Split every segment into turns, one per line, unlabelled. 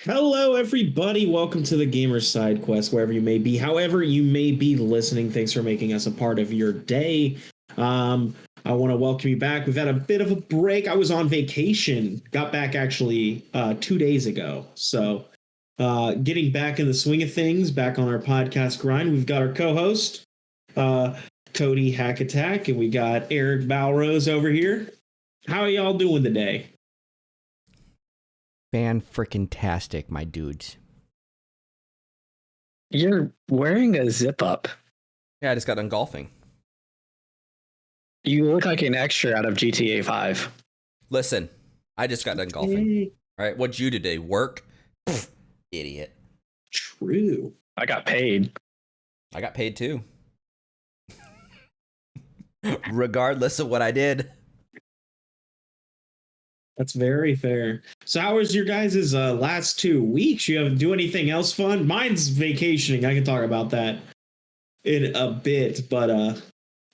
Hello, everybody. Welcome to the Gamer Side Quest, wherever you may be, however you may be listening. Thanks for making us a part of your day. I want to welcome you back. We've had a bit of a break. I was on vacation, got back actually 2 days ago. So getting back in the swing of things, back on our podcast grind. We've got our co-host, Cody Hack Attack, and we got Eric Balrose over here. How are y'all doing today?
Fan-frickin-tastic, my dudes.
You're wearing a zip up.
Yeah, I just got done golfing.
You look like an extra out of GTA 5.
Listen, I just got done golfing. All right, what'd you do today? Work? Pfft, idiot.
True.
I got paid.
I got paid too. Regardless of what I did.
That's very fair. So how was your guys' last 2 weeks? You have do anything else fun? Mine's vacationing. I can talk about that in a bit, but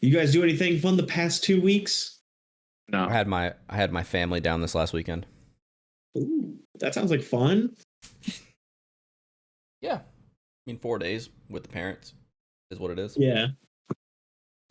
you guys do anything fun the past 2 weeks?
No.
I had my family down this last weekend.
Ooh, that sounds like fun.
Yeah. I mean, 4 days with the parents is what it is.
Yeah.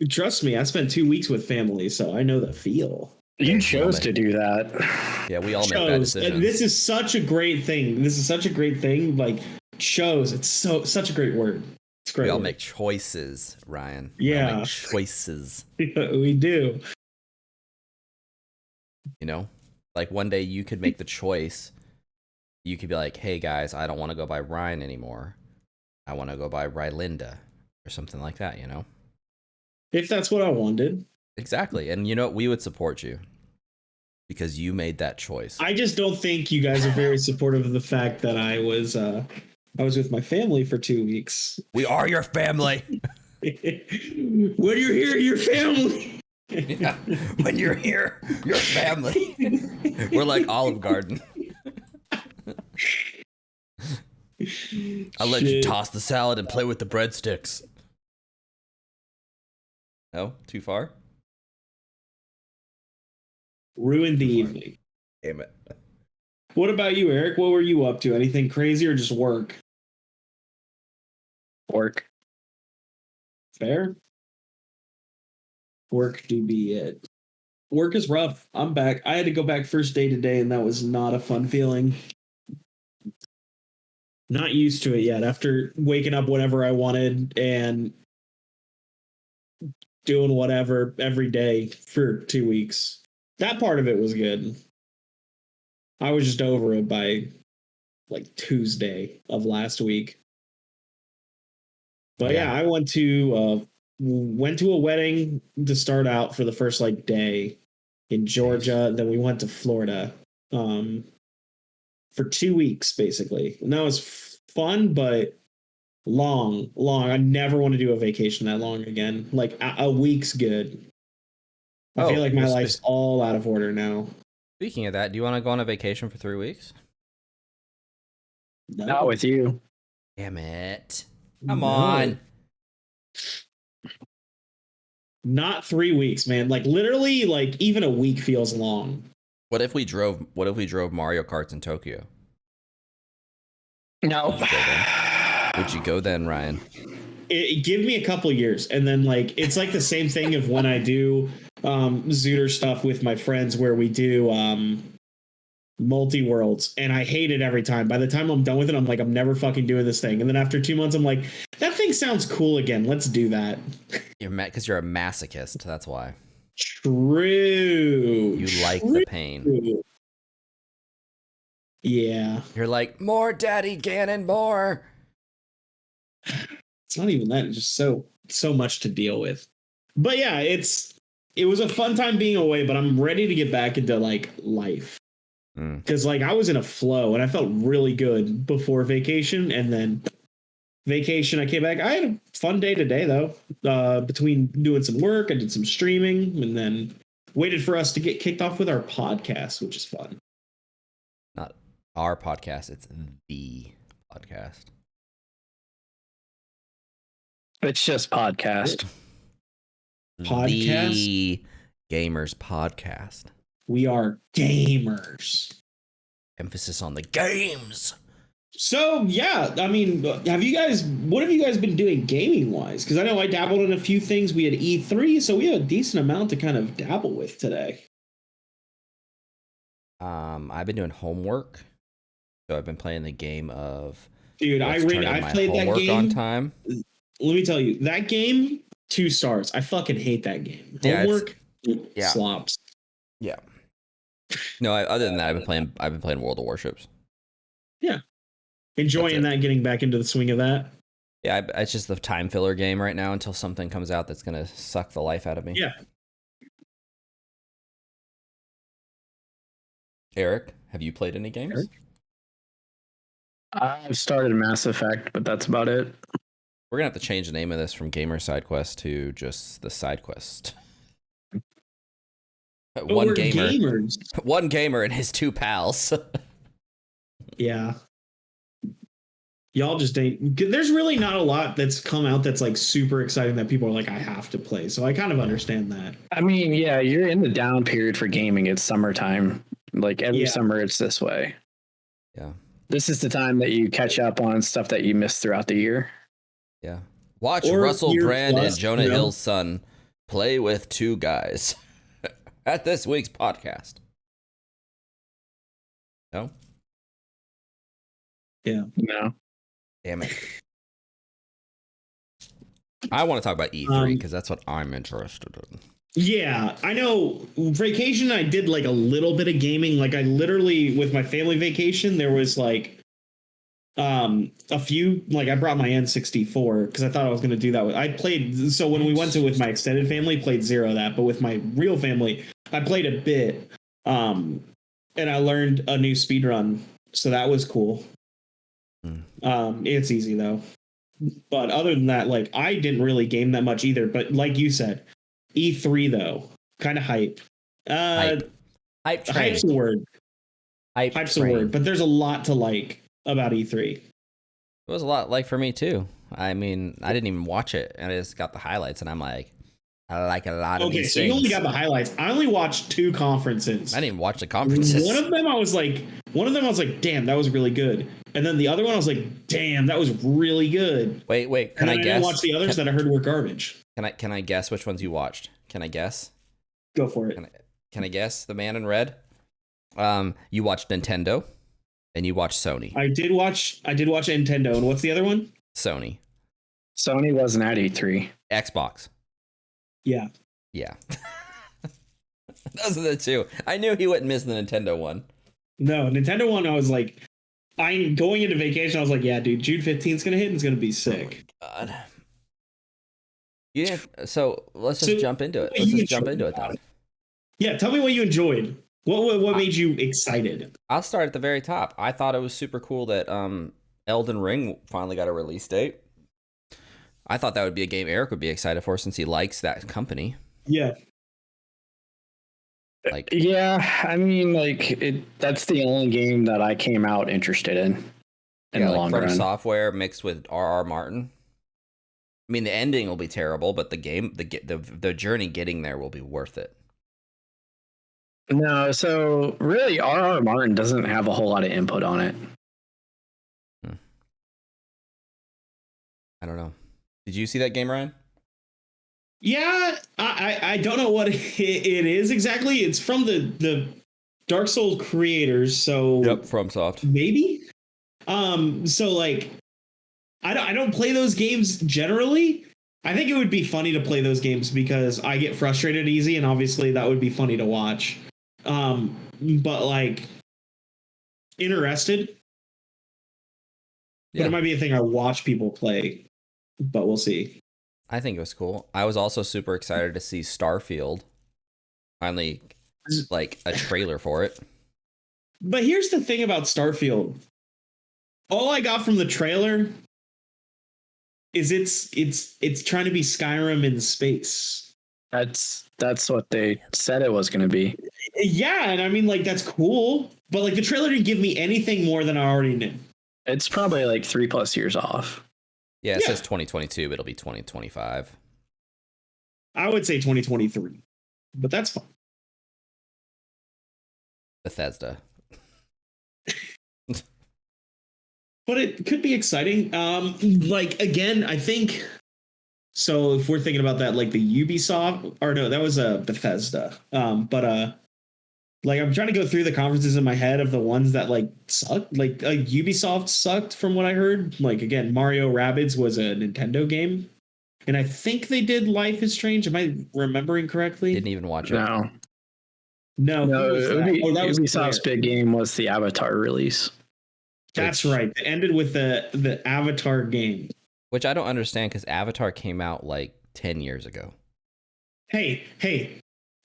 Trust me, I spent 2 weeks with family, so I know the feel.
You chose to do that.
Yeah, we all make bad decisions.
And this is such a great thing. This is such a great thing. Like, chose. It's such a great word. It's great.
We all
word.
make choices, Ryan.
Yeah.
We all make choices.
We do.
You know, like one day you could make the choice. You could be like, hey guys, I don't want to go by Ryan anymore. I want to go by Rylinda or something like that, you know?
If that's what I wanted.
Exactly. And you know what? We would support you because you made that choice.
I just don't think you guys are very supportive of the fact that I was with my family for 2 weeks.
We are your family.
When you're here, your family.
Yeah. When you're here, your family. We're like Olive Garden. I'll let you toss the salad and play with the breadsticks. No? Too far?
Ruined the evening.
Damn it.
What about you, Eric? What were you up to? Anything crazy or just work?
Work.
Fair. Work do be it. Work is rough. I'm back. I had to go back first day today, and that was not a fun feeling. Not used to it yet. After waking up whenever I wanted and doing whatever every day for 2 weeks. That part of it was good. I was just over it by like Tuesday of last week. But yeah, I went to a wedding to start out for the first like day in Georgia. Nice. Then we went to Florida for 2 weeks basically. And that was fun, but long. I never want to do a vacation that long again. Like a week's good. I feel like my life's all out of order now.
Speaking of that, do you want to go on a vacation for 3 weeks?
No.
Not with you.
Damn it. Come on.
Not 3 weeks, man. Like literally, like even a week feels long.
What if we drove Mario Karts in Tokyo?
No.
Would you go then, Ryan?
Give me a couple years, and then like it's like the same thing of when I do Zooter stuff with my friends where we do multi-worlds, and I hate it every time. By the time I'm done with it, I'm like, I'm never fucking doing this thing. And then after 2 months, I'm like, that thing sounds cool again. Let's do that.
You're mad because you're a masochist. That's why.
True.
You like the pain.
Yeah.
You're like, more Daddy Ganon, more.
It's not even that. It's just so much to deal with. But yeah, it was a fun time being away, but I'm ready to get back into like life. Because like I was in a flow and I felt really good before vacation, and then vacation I came back. I had a fun day today though. Between doing some work, I did some streaming, and then waited for us to get kicked off with our podcast, which is fun.
Not our podcast, it's the podcast.
It's just podcast.
Podcast?
The Gamers Podcast.
We are gamers.
Emphasis on the games.
So yeah, I mean, what have you guys been doing gaming wise? Because I know I dabbled in a few things. We had E3, so we have a decent amount to kind of dabble with today.
I've been doing homework, so I've been playing the game of
Dude,
let's turn in
I've
my
played that
homework on
game.
time.
Let me tell you, that game, 2 stars. I fucking hate that game.
Yeah,
Homework
yeah.
slops.
Yeah. No, other than that, I've been playing World of Warships.
Yeah, enjoying that, getting back into the swing of that.
Yeah, it's just the time filler game right now until something comes out that's gonna suck the life out of me.
Yeah.
Eric, have you played any games?
Eric? I've started Mass Effect, but that's about it.
We're gonna have to change the name of this from Gamer Side Quest to just the Side Quest.
One gamer, gamers.
One gamer and his 2 pals.
Yeah. Y'all just ain't. There's really not a lot that's come out that's like super exciting that people are like, I have to play. So I kind of understand that.
I mean, yeah, you're in the down period for gaming. It's summertime. Like every summer, it's this way.
Yeah.
This is the time that you catch up on stuff that you missed throughout the year.
Yeah. Watch Russell Brand and Jonah Hill's son play with 2 guys at this week's podcast. No?
Yeah.
No.
Damn it. I want to talk about E3 because that's what I'm interested in.
Yeah, I know. Vacation, I did like a little bit of gaming. Like I literally, with my family vacation, there was like a few, like I brought my N64 because I thought I was going to do that. I played, so when we went to with my extended family, played zero of that, but with my real family, I played a bit. And I learned a new speed run, so that was cool. It's easy though. But other than that, like I didn't really game that much either. But like you said, E3 though, kind of hype. Hype's a word. Hype's a word. But there's a lot to like about E3.
It was a lot like for me too. I mean, I didn't even watch it, and I just got the highlights, and I'm like, I like a lot of these things.
Okay, so you only got the highlights. I only watched 2 conferences.
I didn't even watch the conferences.
One of them I was like, damn, that was really good. And then the other one I was like, damn, that was really good.
Wait, can I guess?
I didn't watch the others that I heard were garbage.
Can I guess which ones you watched? Can I guess?
Go for it.
Can I guess? The man in red. You watched Nintendo, and you watched Sony.
I did watch Nintendo, and what's the other one?
Sony.
Sony wasn't at E3.
Xbox.
Yeah.
Yeah. Those are the 2. I knew he wouldn't miss the Nintendo one.
No, Nintendo one, I was like, I'm going into vacation. I was like, yeah, dude, June 15th is going to hit and it's going to be sick.
Oh God. Yeah. So let's just jump into it. Let's just jump into it then.
Yeah. Tell me what you enjoyed. What made you excited?
I'll start at the very top. I thought it was super cool that Elden Ring finally got a release date. I thought that would be a game Eric would be excited for since he likes that company.
Yeah.
Like,
yeah, I mean, like that's the only game that I came out interested in the long
From
run.
Software mixed with R.R. Martin. I mean, the ending will be terrible, but the game, the journey getting there will be worth it.
No, so really, R.R. Martin doesn't have a whole lot of input on it.
I don't know. Did you see that game, Ryan?
Yeah, I don't know what it is exactly. It's from the Dark Souls creators, so
Yep, FromSoft.
Maybe. So like, I don't play those games generally. I think it would be funny to play those games because I get frustrated easy, and obviously that would be funny to watch. But like, interested.
Yeah.
But it might be a thing I watch people play, but we'll see.
I think it was cool. I was also super excited to see Starfield. Finally, like a trailer for it.
But here's the thing about Starfield. All I got from the trailer is it's trying to be Skyrim in space.
That's what they said it was going to be.
Yeah, and I mean, like, that's cool. But like, the trailer didn't give me anything more than I already knew.
It's probably like 3+ years off.
Yeah, it says 2022, but it'll be 2025.
I would say 2023, but that's fine.
Bethesda.
but it could be exciting. Like again, I think so. If we're thinking about that, like the Ubisoft, or no, that was Bethesda. But like I'm trying to go through the conferences in my head of the ones that like sucked. Like Ubisoft sucked from what I heard. Like again, Mario Rabbids was a Nintendo game, and I think they did Life is Strange. Am I remembering correctly?
Didn't even watch it.
No,
No,
no.
that was
Ubisoft's
Claire.
big game was the Avatar release.
That's
Which-
right. It ended with the Avatar game.
Which I don't understand because Avatar came out like 10 years ago.
Hey,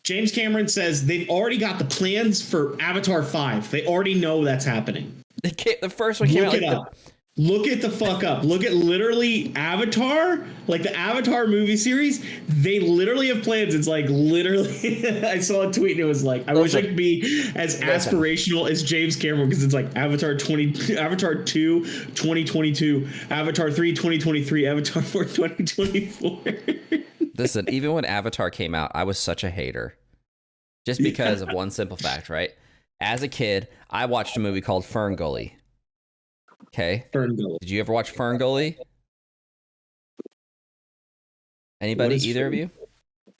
James Cameron says they've already got the plans for Avatar 5. They already know that's happening.
The first one came
Look
out
it
like
up. Look it the fuck up. Look at literally Avatar, like the Avatar movie series. They literally have plans. It's like literally, I saw a tweet and it was like, I wish I could be as aspirational as James Cameron because it's like Avatar 2, 2022, Avatar 3, 2023, Avatar 4, 2024.
Listen, even when Avatar came out, I was such a hater. Just because of one simple fact, right? As a kid, I watched a movie called Fern Gully. Okay.
Ferngully.
Did you ever watch Fern Gully? Anybody?
What is
Either of
Fern-
you?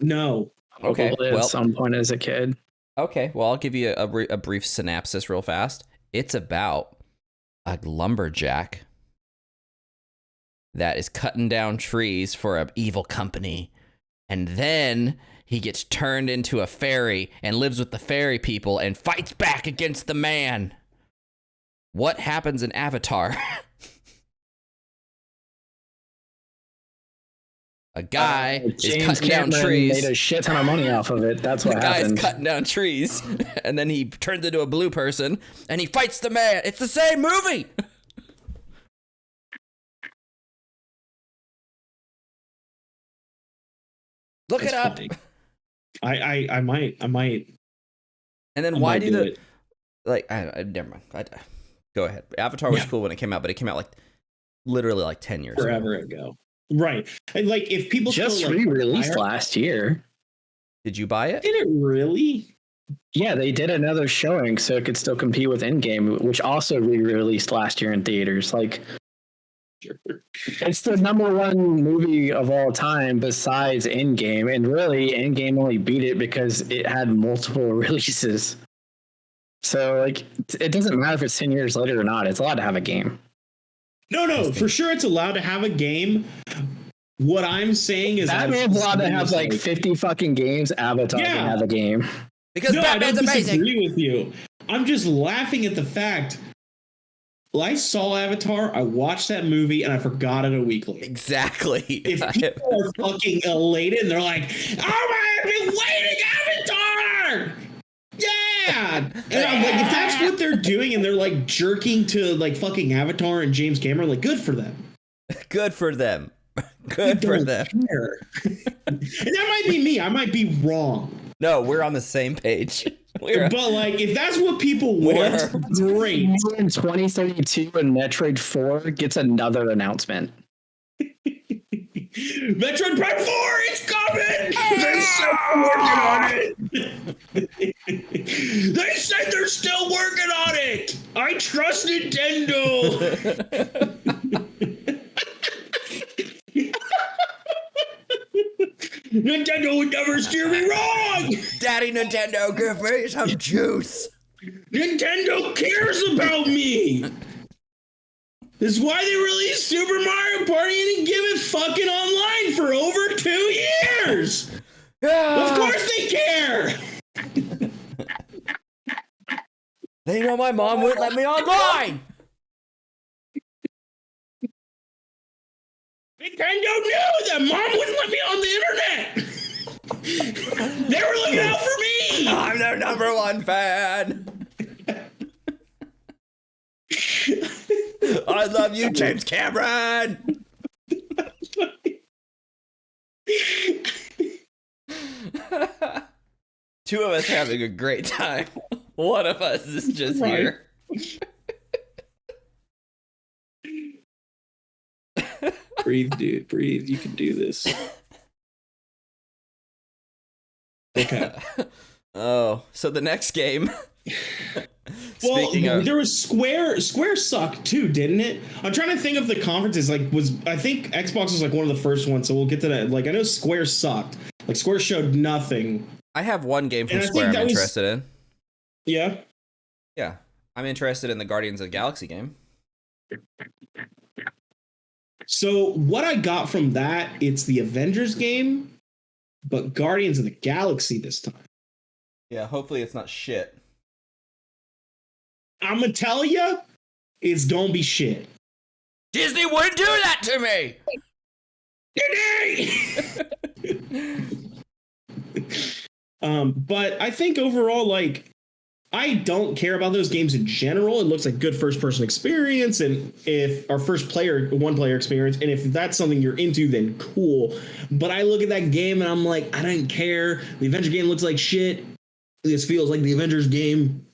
No.
Okay.
Probably
Well,
at some point as a kid.
okay. Well, I'll give you a brief synopsis real fast. It's about a lumberjack that is cutting down trees for an evil company. And then he gets turned into a fairy and lives with the fairy people and fights back against the man. What happens in Avatar? A guy is
James
cutting down
Cameron
trees.
made a shit ton of money off of it. That's
The
what
guy's
happened.
cutting down trees, and then he turns into a blue person, and he fights the man. It's the same movie. Look
That's
it up.
funny. I might.
And then
I
why
might
do
do
the
it.
like? I never mind. Go ahead. Avatar was
Yeah.
cool when it came out, but it came out like literally like 10 years
Forever
ago.
ago. Right. And like if people
Just
still, like,
re-released
I-
last year.
Did you buy it?
Did it really?
Yeah, they did another showing so it could still compete with Endgame, which also re-released last year in theaters. Like,
Sure.
it's the #1 movie of all time besides Endgame, and really, Endgame only beat it because it had multiple releases. So, like, it doesn't matter if it's 10 years later or not. It's allowed to have a game.
No, for sure it's allowed to have a game. What I'm saying is
Batman's allowed to have like 50 fucking games. Avatar
Yeah.
can have a game.
Because
no, I
Batman's
don't
amazing.
disagree with you. I'm just laughing at the fact. Well, I saw Avatar, I watched that movie, and I forgot it a week later.
Exactly.
If people are fucking elated and they're like, "Oh my, I've been waiting, Avatar!" Yeah, and I'm like, if that's what they're doing, and they're like jerking to like fucking Avatar and James Cameron, like, good for them.
Good for them.
I
Good for
don't
them.
care. And that might be me. I might be wrong.
No, we're on the same page.
But like, if that's what people want, great.
In 2032, when Metroid 4 gets another announcement.
Metroid Prime 4, it's coming! They're still working on it! They said they're still working on it! I trust Nintendo! Nintendo would never steer me wrong!
Daddy Nintendo, give me some juice.
Nintendo cares about me! This is why they released Super Mario Party and didn't give it fucking online for over 2 years! Of course they care!
They know my mom wouldn't let me online.
Nintendo knew that mom wouldn't let me on the internet! They were looking out for me!
I'm their #1 fan. I love you, James Cameron. Two of us having a great time. One of us is just
Right.
here.
Breathe, dude, breathe. You can do this. Okay.
Oh, so the next game
Well,
Speaking of,
there was Square. Square sucked too, didn't it? I'm trying to think of the conferences. Like, I think Xbox was like one of the first ones, so we'll get to that. Like, I know Square sucked. Like, Square showed nothing.
I have one game from
And I
Square
think
I'm
that was-
interested in.
Yeah.
Yeah, I'm interested in the Guardians of the Galaxy game.
So what I got from that, it's the Avengers game, but Guardians of the Galaxy this time.
Yeah, hopefully it's not shit.
I'm gonna tell you, it's gonna be shit.
Disney wouldn't do that to me.
But I think overall, like, I don't care about those games in general. It looks like good first person experience, and if our one player experience, and if that's something you're into, then cool. But I look at that game and I'm like, I don't care. The Avenger game looks like shit. This feels like the Avengers game.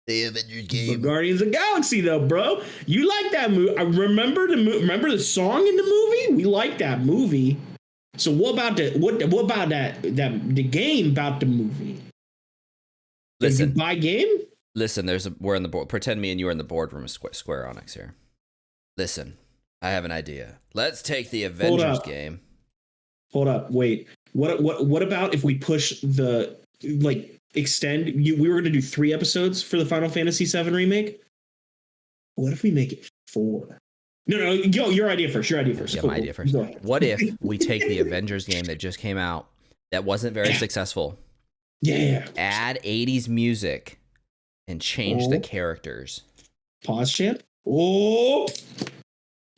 The Avengers
But
game.
Guardians of the Galaxy, though, bro, you like that movie? I remember the song in the movie. We like that movie. So what about the game about the movie?
Listen,
Did you buy game?
listen. We're in the board. Pretend me and you are in the boardroom of Square Onyx here. Listen, I have an idea. Let's take the Avengers game.
Hold up, wait. What about if we push the extend? We were going to do 3 episodes for the Final Fantasy VII remake. What if we make it 4? No, your idea first. Your idea first.
Yeah,
Cool,
my
cool.
idea first.
Go ahead.
What if we take the Avengers game that just came out that wasn't very successful,
Yeah.
add 80s music, and change the characters?
Pause, champ. Oh.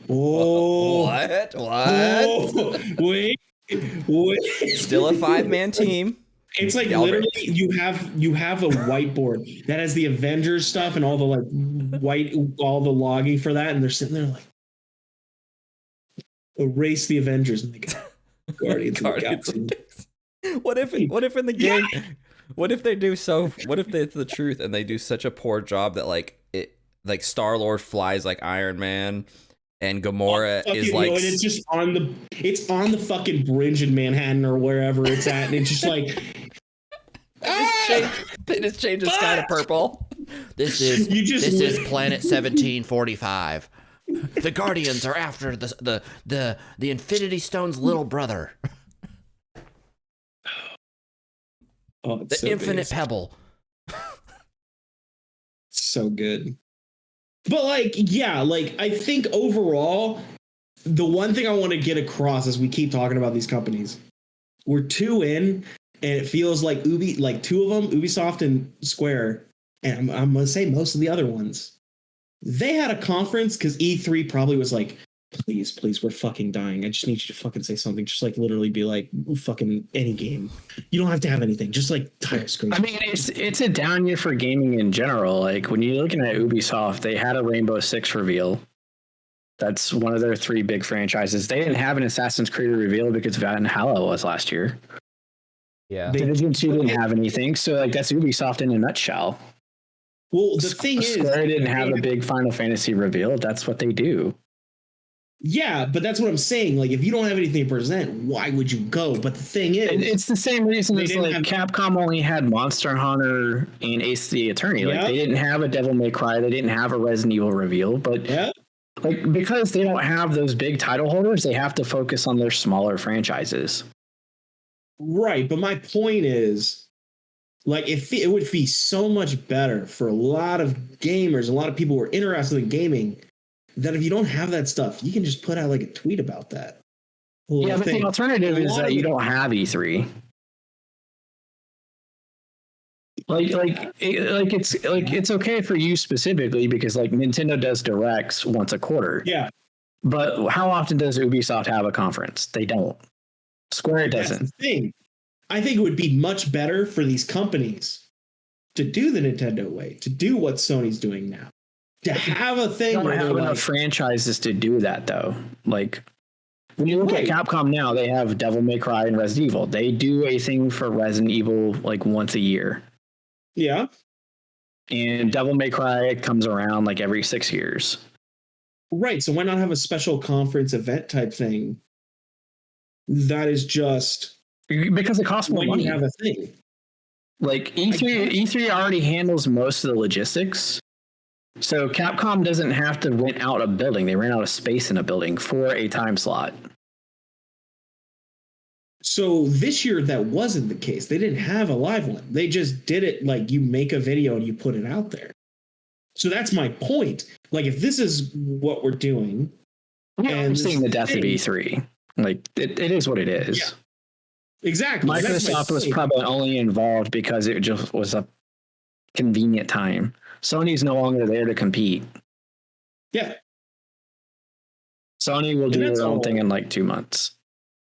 What?
Oh. Wait.
Still a 5-man team.
It's like
Delbert.
literally you have a whiteboard that has the Avengers stuff and all the all the logging for that, and they're sitting there like, erase the Avengers and they go Guardians of the Galaxy.
What if in the game? What if it's the truth and they do such a poor job that like Star-Lord flies like Iron Man and Gamora is like,
and it's just on the fucking bridge in Manhattan or wherever it's at, and it's just like
they just change the sky to purple. This is planet 1745. The Guardians are after the Infinity Stone's little brother, the
so
Infinite Pebble.
So good. But I think overall, the one thing I want to get across as we keep talking about these companies, we're 2 in, and it feels like 2 of them, Ubisoft and Square, and I'm going to say most of the other ones, they had a conference because E3 probably was like, please, we're fucking dying. I just need you to fucking say something. Just literally be like, fucking any game. You don't have to have anything. Just tire screen.
I mean, it's a down year for gaming in general. Like when you're looking at Ubisoft, they had a Rainbow Six reveal. That's one of their 3 big franchises. They didn't have an Assassin's Creed reveal because Valhalla was last year.
Yeah,
Division 2 didn't have anything, so that's Ubisoft in a nutshell.
Well, the thing is,
Square didn't have a big Final Fantasy reveal. That's what they do.
Yeah, but that's what I'm saying. Like, if you don't have anything to present, why would you go? But the thing is,
it's the same reason as Capcom only had Monster Hunter and Ace the Attorney. Like they didn't have a Devil May Cry, they didn't have a Resident Evil reveal, but because they don't have those big title holders, they have to focus on their smaller franchises.
Right, but my point is, it would be so much better for a lot of gamers, a lot of people who are interested in gaming, that if you don't have that stuff, you can just put out a tweet about that.
Yeah, but the alternative is that you don't have E3. It's okay for you specifically because Nintendo does directs once a quarter.
Yeah.
But how often does Ubisoft have a conference? They don't. Square doesn't.
That's the thing. I think it would be much better for these companies to do the Nintendo way, to do what Sony's doing now. To have a thing
where they don't have enough franchises to do that, though. When you look at Capcom now, they have Devil May Cry and Resident Evil. They do a thing for Resident Evil once a year.
Yeah.
And Devil May Cry comes around every 6 years.
Right. So why not have a special conference event type thing? That is just
because it costs more money.
You have a thing.
E3 already handles most of the logistics. So Capcom doesn't have to rent out a building. They rent out a space in a building for a time slot.
So this year that wasn't the case. They didn't have a live one. They just did it like you make a video and you put it out there. So that's my point. Like if this is what we're doing,
I'm seeing the death of E3. Like it is what it is.
Yeah. Exactly.
Microsoft was probably only involved because it just was a convenient time. Sony's no longer there to compete.
Yeah.
Sony will do their own thing in like 2 months.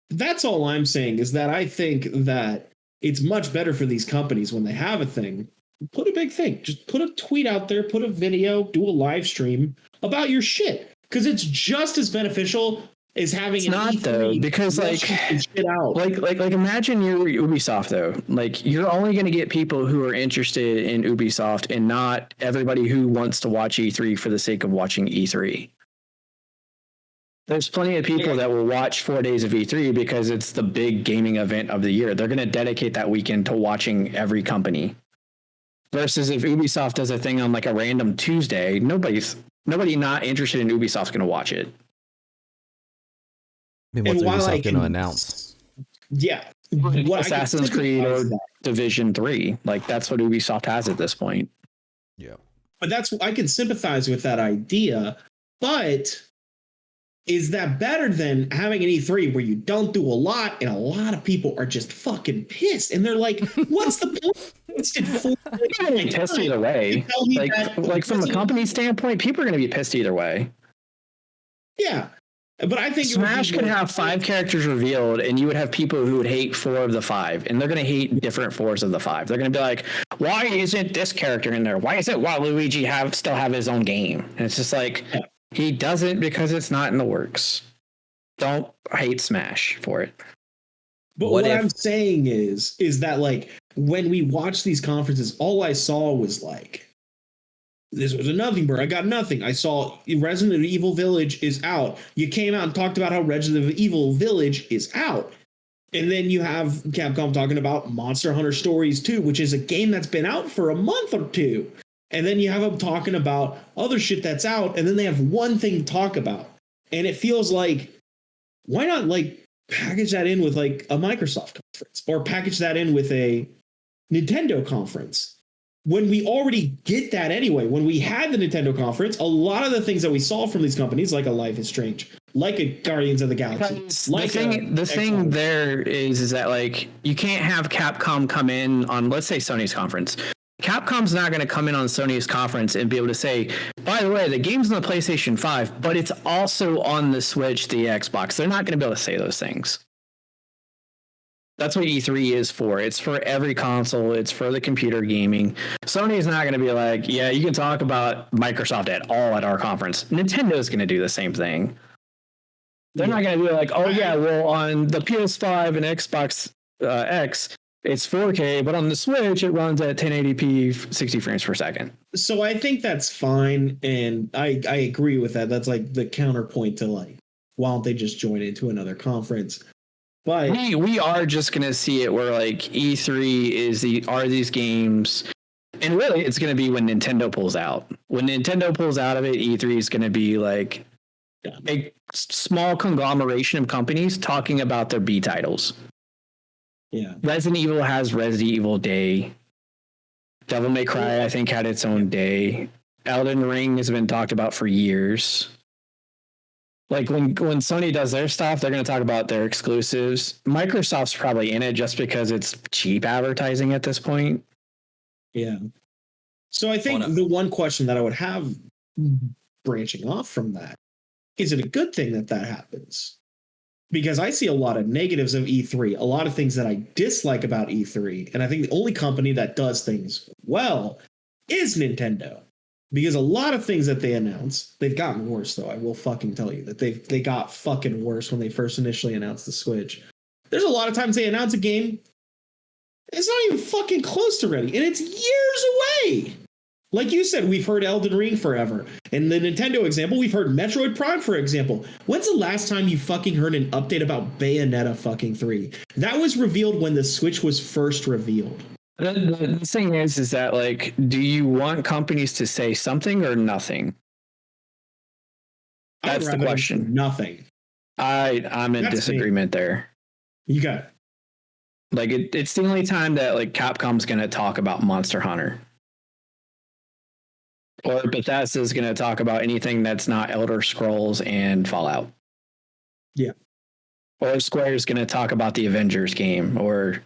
That's all I'm saying is that I think that it's much better for these companies when they have a thing. Put a big thing. Just put a tweet out there, put a video, do a live stream about your shit. Because it's just as beneficial as having
it's
an
not
E3
though, because like
shit out.
Like imagine you're Ubisoft though. Like you're only going to get people who are interested in Ubisoft and not everybody who wants to watch E3 for the sake of watching E3. There's plenty of people that will watch 4 days of E3 because it's the big gaming event of the year. They're going to dedicate that weekend to watching every company. Versus if Ubisoft does a thing on like a random Tuesday, nobody not interested in Ubisoft's going to watch it.
I mean, what's Ubisoft going to announce?
Yeah.
Assassin's Creed or Division 3. Like, that's what Ubisoft has at this point.
Yeah.
But I can sympathize with that idea. But is that better than having an E3 where you don't do a lot and a lot of people are just fucking pissed? And they're like, what's the point?
You're going to be pissed either way. Like from a company standpoint, people are going to be pissed either way.
Yeah. But I think
Smash could have 5 characters revealed, and you would have people who would hate 4 of the 5, and they're going to hate different 4s of the 5. They're going to be like, "Why isn't this character in there? Why isn't Waluigi still have his own game?" And it's just like he doesn't because it's not in the works. Don't hate Smash for it.
But what I'm saying is that like when we watch these conferences, all I saw was like, this was a nothing burger. I got nothing. I saw Resident Evil Village is out. You came out and talked about how Resident Evil Village is out. And then you have Capcom talking about Monster Hunter Stories 2, which is a game that's been out for a month or two. And then you have them talking about other shit that's out. And then they have one thing to talk about. And it feels like, why not like package that in with like a Microsoft conference or package that in with a Nintendo conference? When we already get that anyway, when we had the Nintendo conference, a lot of the things that we saw from these companies, like a Life is Strange, like a Guardians of the Galaxy, like
the thing there is that like you can't have Capcom come in on, let's say, Sony's conference. Capcom's not going to come in on Sony's conference and be able to say, by the way, the game's on the PlayStation 5, but it's also on the Switch, the Xbox. They're not going to be able to say those things. That's what E3 is for. It's for every console. It's for the computer gaming. Sony's not going to be like, yeah, you can talk about Microsoft at all at our conference. Nintendo's going to do the same thing. They're not going to be like, oh, yeah, well, on the PS5 and Xbox X, it's 4K, but on the Switch, it runs at 1080p, 60 frames per second.
So I think that's fine. And I agree with that. That's like the counterpoint to like, why don't they just join into another conference? But
we are just going to see it where like E3 are these games, and really it's going to be when Nintendo pulls out. When Nintendo pulls out of it, E3 is going to be like a small conglomeration of companies talking about their B titles.
Yeah,
Resident Evil has Resident Evil Day. Devil May Cry, I think, had its own day. Elden Ring has been talked about for years. Like when Sony does their stuff, they're going to talk about their exclusives. Microsoft's probably in it just because it's cheap advertising at this point.
Yeah. So I think the one question that I would have branching off from that, is it a good thing that happens? Because I see a lot of negatives of E3, a lot of things that I dislike about E3. And I think the only company that does things well is Nintendo. Because a lot of things that they announce, they've gotten worse, though. I will fucking tell you that they got fucking worse when they first initially announced the Switch. There's a lot of times they announce a game, it's not even fucking close to ready, and it's years away. Like you said, we've heard Elden Ring forever. In the Nintendo example, we've heard Metroid Prime, for example. When's the last time you fucking heard an update about Bayonetta fucking 3? That was revealed when the Switch was first revealed.
The thing is that like, do you want companies to say something or nothing? That's the question.
Nothing.
I'm in disagreement there.
You got it.
Like it's the only time that like Capcom's going to talk about Monster Hunter, or Bethesda's going to talk about anything that's not Elder Scrolls and Fallout.
Yeah.
Or Square's going to talk about the Avengers game, or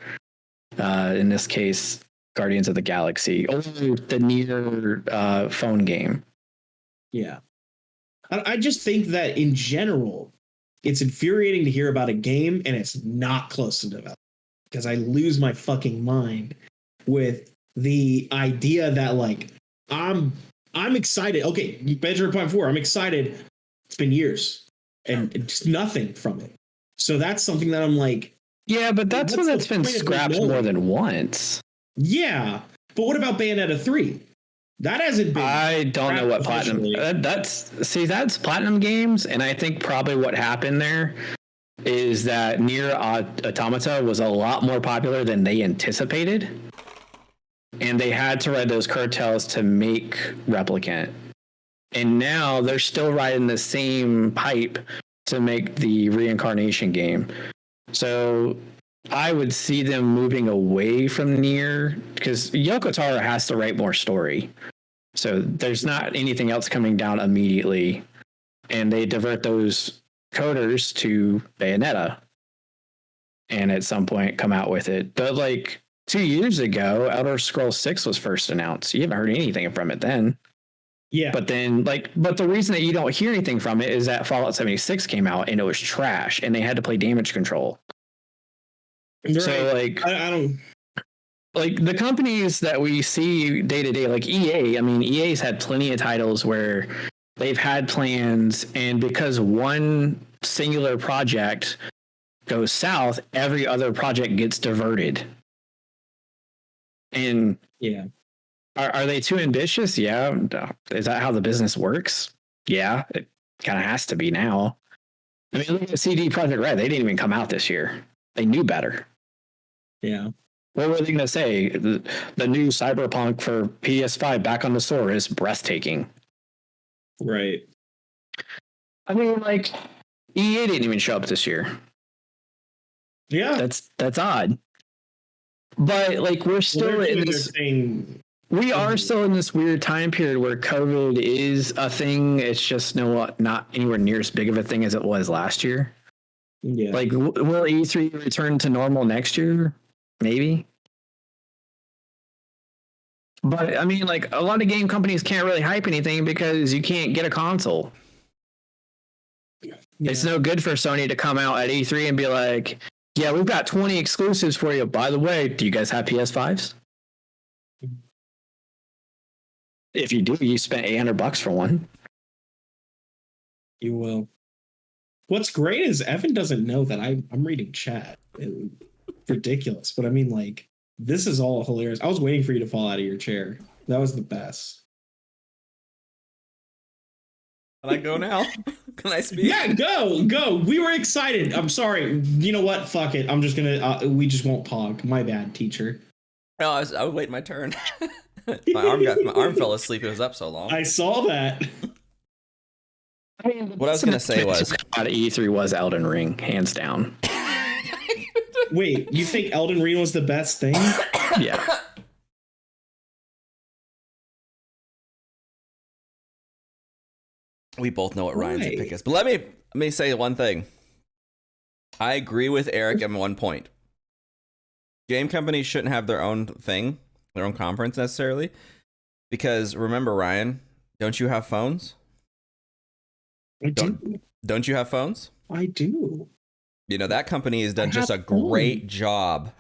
in this case, Guardians of the Galaxy, or the Nier phone game.
Yeah. I just think that in general, it's infuriating to hear about a game and it's not close to development, because I lose my fucking mind with the idea that like I'm excited. Okay, Benjamin Point 4, I'm excited. It's been years and just nothing from it. So that's something that I'm like,
yeah, but that's one that's been scrapped more than once.
Yeah, but what about Bayonetta 3? That hasn't been.
I don't know what Platinum. That's Platinum Games, and I think probably what happened there is that Nier Automata was a lot more popular than they anticipated, and they had to ride those curtails to make Replicant. And now they're still riding the same pipe to make the Reincarnation game. So I would see them moving away from Nier, because Yoko Taro has to write more story. So there's not anything else coming down immediately. And they divert those coders to Bayonetta and at some point come out with it. But like 2 years ago, Elder Scrolls 6 was first announced. You haven't heard anything from it then.
Yeah.
But then but the reason that you don't hear anything from it is that Fallout 76 came out and it was trash and they had to play damage control. Right. So like
I don't
like the companies that we see day to day, like EA. I mean, EA's had plenty of titles where they've had plans, and because one singular project goes south, every other project gets diverted. And
yeah,
are they too ambitious? Yeah. Is that how the business works? Yeah, it kind of has to be now. I mean, look at CD Projekt Red. They didn't even come out this year. They knew better.
Yeah.
What were they going to say? The new Cyberpunk for PS5 back on the store is breathtaking.
Right.
I mean, like, EA didn't even show up this year.
Yeah.
That's odd. But, like, we're still in this... We are still in this weird time period where COVID is a thing. It's just not anywhere near as big of a thing as it was last year.
Yeah.
Like, will E3 return to normal next year? Maybe. But I mean, like, a lot of game companies can't really hype anything because you can't get a console. Yeah. It's no good for Sony to come out at E3 and be like, yeah, we've got 20 exclusives for you. By the way, do you guys have PS5s? If you do, you spent $800 for one.
You will. What's great is Evan doesn't know that I'm reading chat. Ridiculous, but I mean, like, this is all hilarious. I was waiting for you to fall out of your chair. That was the best.
Can I go now? Can I speak?
Yeah, go. We were excited. I'm sorry. You know what? Fuck it. I'm just gonna. We just won't pog. My bad, teacher.
No, I was waiting my turn. my arm fell asleep. It was up so long.
I saw that.
I mean,
what I was gonna say was,
out of E3 was Elden Ring, hands down.
Wait, you think Elden Ring was the best thing?
Yeah.
We both know what Ryan's pick is, but let me say one thing. I agree with Eric at one point. Game companies shouldn't have their own thing, their own conference necessarily, because remember, Ryan, don't you have phones?
I do.
Don't you have phones?
I do.
You know, that company has done just a great job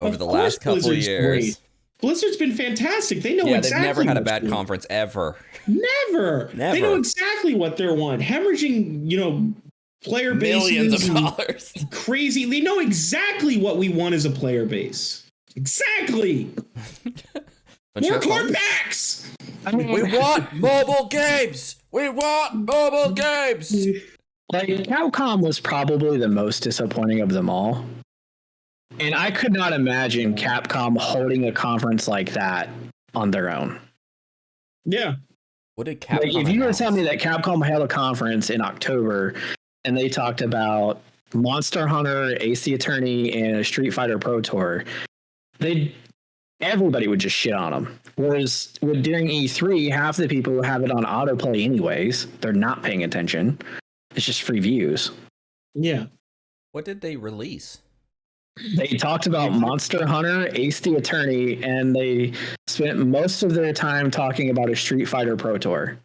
over the last couple of years.
Great. Blizzard's been fantastic. They know exactly.
They've never had a bad conference ever.
Never. They know exactly what they want. Hemorrhaging, player bases.
Millions of dollars.
Crazy. They know exactly what we want as a player base. Exactly. More card packs.
We want mobile games. We want mobile games.
Like, Capcom was probably the most disappointing of them all. And I could not imagine Capcom holding a conference like that on their own.
Yeah.
What did Capcom
Like, if you were to
announce?
tell me that Capcom held a conference in October and they talked about Monster Hunter, Ace the Attorney, and a Street Fighter Pro Tour, everybody would just shit on them. Whereas during E3, half the people who have it on autoplay anyways, they're not paying attention. It's just free views.
Yeah.
What did they release?
They talked about Monster Hunter, Ace the Attorney, and they spent most of their time talking about a Street Fighter Pro Tour.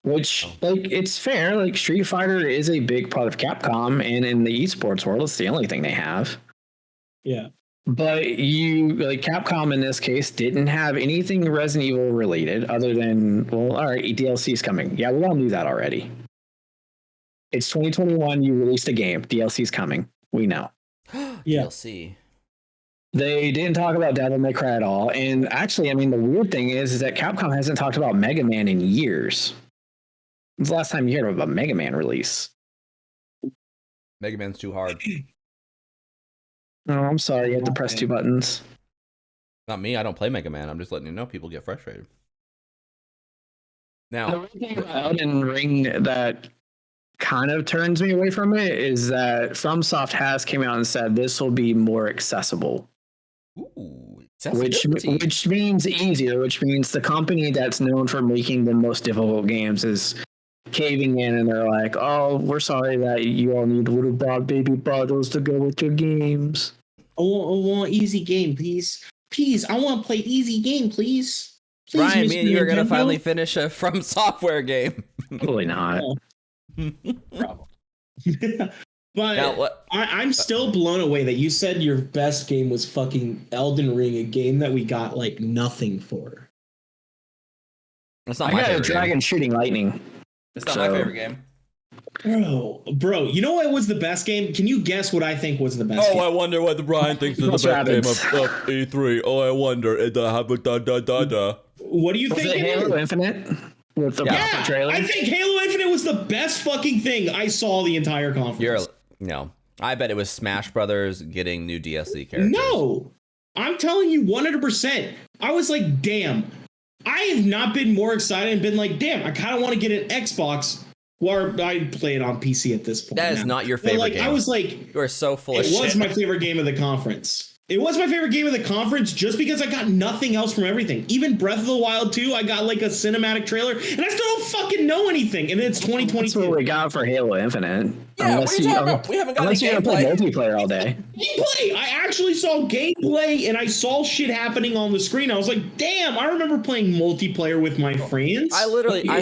Which, like, it's fair. Like, Street Fighter is a big part of Capcom, and in the esports world, it's the only thing they have.
Yeah.
But Capcom in this case didn't have anything Resident Evil related other than, well, all right, DLC's coming. Yeah, we all knew that already. It's 2021. You released a game. DLC's coming. We know.
Yeah.
DLC.
They didn't talk about Devil May Cry at all. And actually, I mean, the weird thing is that Capcom hasn't talked about Mega Man in years. When's the last time you heard of a Mega Man release?
Mega Man's too hard.
Oh, I'm sorry. You had to press 2 buttons.
Not me. I don't play Mega Man. I'm just letting you know people get frustrated.
The
Now,
one thing about Elden Ring that kind of turns me away from it is that FromSoft has came out and said this will be more accessible.
ooh,
Which
accessibility.
means easier, which means the company that's known for making the most difficult games is caving in, and they're like, "Oh, we're sorry that you all need little baby bottles to go with your games."
I want easy game, please. Please, I want to play easy game, please. Please,
Ryan, me
Mr.
and you are gonna
Nintendo.
finally finish a From Software game.
Probably not.
But
Now, what?
I'm still blown away that you said your best game was fucking Elden Ring, a game that we got like nothing for.
It's not
I
my
got a
favorite
dragon
game.
shooting lightning.
It's not my
so-
favorite game.
Bro, you know what was the best game? Can you guess what I think was the best game?
I wonder what the Brian thinks is the
Plus
best game
rabbits.
of E3. Oh, I wonder.
What do you
Was
think?
it
it
Halo
is?
Infinite with the
Yeah,
proper trailer?
I think Halo Infinite was the best fucking thing I saw the entire conference.
No. I bet it was Smash Brothers getting new DLC characters.
No, I'm telling you 100%. I was like, damn, I have not been more excited and been like, damn, I kind of want to get an Xbox. Or I play it on PC at this point.
That is
now.
not your
But,
favorite
like,
game.
I was like,
You are so full of
it
shit.
was my favorite game of the conference. It was my favorite game of the conference just because I got nothing else from everything. Even Breath of the Wild 2, I got like a cinematic trailer, and I still don't fucking know anything. And it's
That's what
2022.
we got for Halo Infinite.
Yeah, what are you talking about? We haven't got
unless
any
you're gonna play
gameplay.
multiplayer all day.
Gameplay! I actually saw gameplay and I saw shit happening on the screen. I was like, damn, I remember playing multiplayer with my friends.
I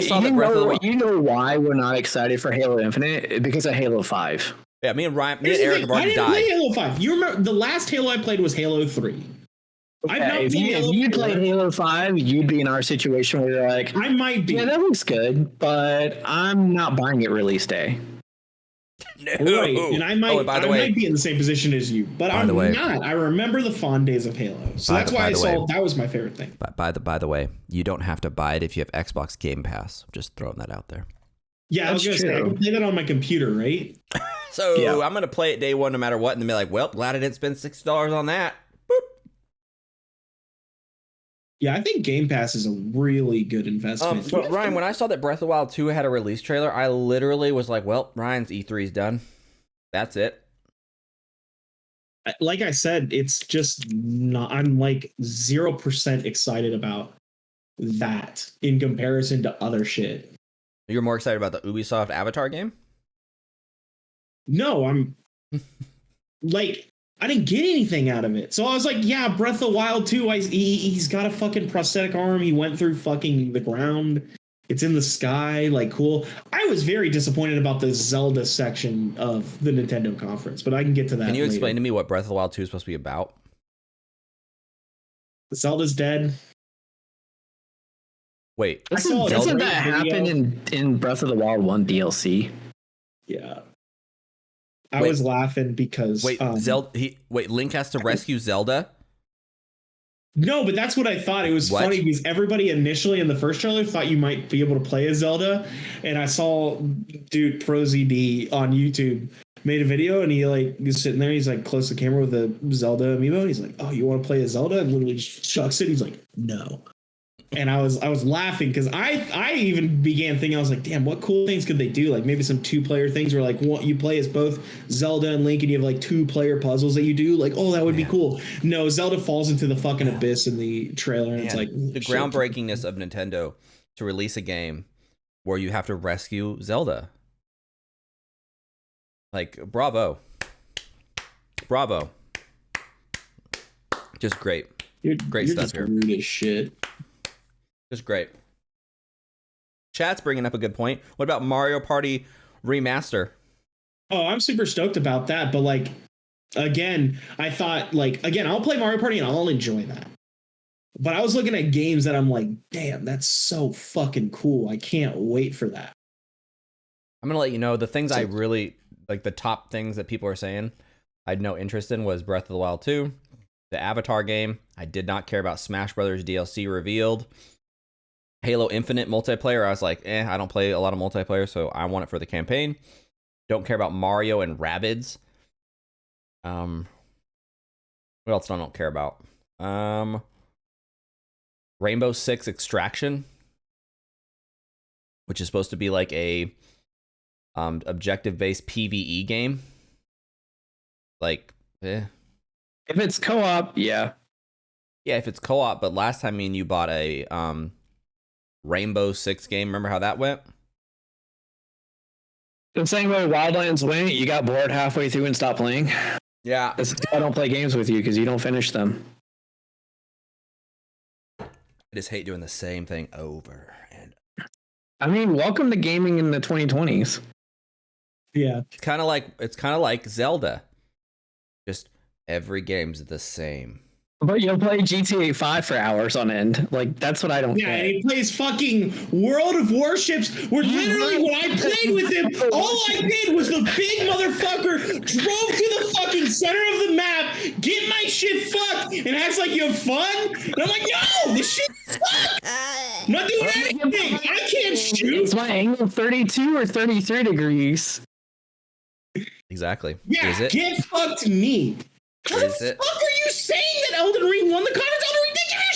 saw the
you
Breath of the
know,
Wild.
you know why we're not excited for Halo Infinite? Because of Halo 5.
Yeah, me and
Here's the
Eric
thing,
have
I
already
didn't play
died.
Halo 5. You remember the last Halo I played was Halo 3. I've not
If
played Halo
you
4.
played Halo 5, you'd be in our situation where you're like,
I might be.
yeah, that looks good, but I'm not buying it release day.
No.
Right, and I might,
by the
I
way,
might be in the same position as you, but
By
I'm
the way-
not. I remember the fond days of Halo, so
By
that's
the-
why
by
I
the
saw
way-
that was my favorite thing.
by the way, you don't have to buy it if you have Xbox Game Pass. Just throwing that out there.
Yeah, I was
That's
gonna say I
true.
can play that on my computer, right?
So
Yeah.
I'm gonna play it day one no matter what, and then be like, well, glad I didn't spend $60 on that. Boop.
Yeah, I think Game Pass is a really good investment.
But Ryan, when I saw that Breath of the Wild 2 had a release trailer, I literally was like, well, Ryan's E3's done. That's it.
Like I said, it's just not. I'm like 0% excited about that in comparison to other shit.
You're more excited about the Ubisoft Avatar game?
No, I'm like, I didn't get anything out of it. So I was like, yeah, Breath of the Wild 2, he's got a fucking prosthetic arm. He went through fucking the ground. It's in the sky, like, cool. I was very disappointed about the Zelda section of the Nintendo conference, but I can get to that.
Can you
later.
explain to me what Breath of the Wild 2 is supposed to be about?
Zelda's dead.
Wait,
I saw a
Doesn't
Zelda
that
video.
happen in Breath of the Wild 1 DLC?
Yeah. I
Wait.
was laughing because
Link has to rescue Zelda?
no, but that's what I thought. It was
What?
funny because everybody initially in the first trailer thought you might be able to play as Zelda, and I saw dude ProZD on YouTube made a video and he like is sitting there. He's like close to the camera with a Zelda amiibo. And he's like, "Oh, you want to play a Zelda?" And literally just chucks it. He's like, "No." And I was laughing because I even began thinking, I was like, damn, what cool things could they do? Like maybe some 2-player things where like you play as both Zelda and Link and you have like 2-player puzzles that you do. Like, oh, that would be cool. No, Zelda falls into the fucking abyss in the trailer. And it's like
the groundbreakingness of Nintendo to release a game where you have to rescue Zelda. Like, bravo. Just great. Great
you're
stuff
just
here.
Rude as shit.
Just great. Chat's bringing up a good point. What about Mario Party Remaster?
Oh, I'm super stoked about that. But like, again, I thought like, again, I'll play Mario Party and I'll enjoy that. But I was looking at games that I'm like, damn, that's so fucking cool. I can't wait for that.
I'm going to let you know the things I really like, the top things that people are saying I had no interest in was Breath of the Wild 2, the Avatar game. I did not care about Smash Brothers DLC revealed. Halo Infinite multiplayer, I was like, I don't play a lot of multiplayer, so I want it for the campaign. Don't care about Mario and Rabbids. What else do I don't care about? Rainbow Six Extraction, which is supposed to be like a objective-based PvE game. Like,
If it's co-op, yeah.
Yeah, if it's co-op, but last time me and you bought a Rainbow Six game, remember how that went?
The same way Wildlands went, you got bored halfway through and stopped playing.
Yeah.
This is why I don't play games with you, because you don't finish them.
I just hate doing the same thing over and
I mean, welcome to gaming in the 2020s.
Yeah.
it's kind of like Zelda. Just every game's the same.
But you'll play GTA 5 for hours on end. Like, that's what I don't
Yeah,
get.
and he plays fucking World of Warships, where literally when I played with him, all I did was the big motherfucker drove to the fucking center of the map, get my shit fucked, and acts like you have fun. And I'm like, no, this shit sucks. I'm not doing anything. I can't shoot.
Is my angle 32 or 33 degrees?
Exactly.
Yeah,
Is it?
get fucked me. How the
Is it?
fuck are you saying that Elden Ring won the contest? Elden Ring didn't give a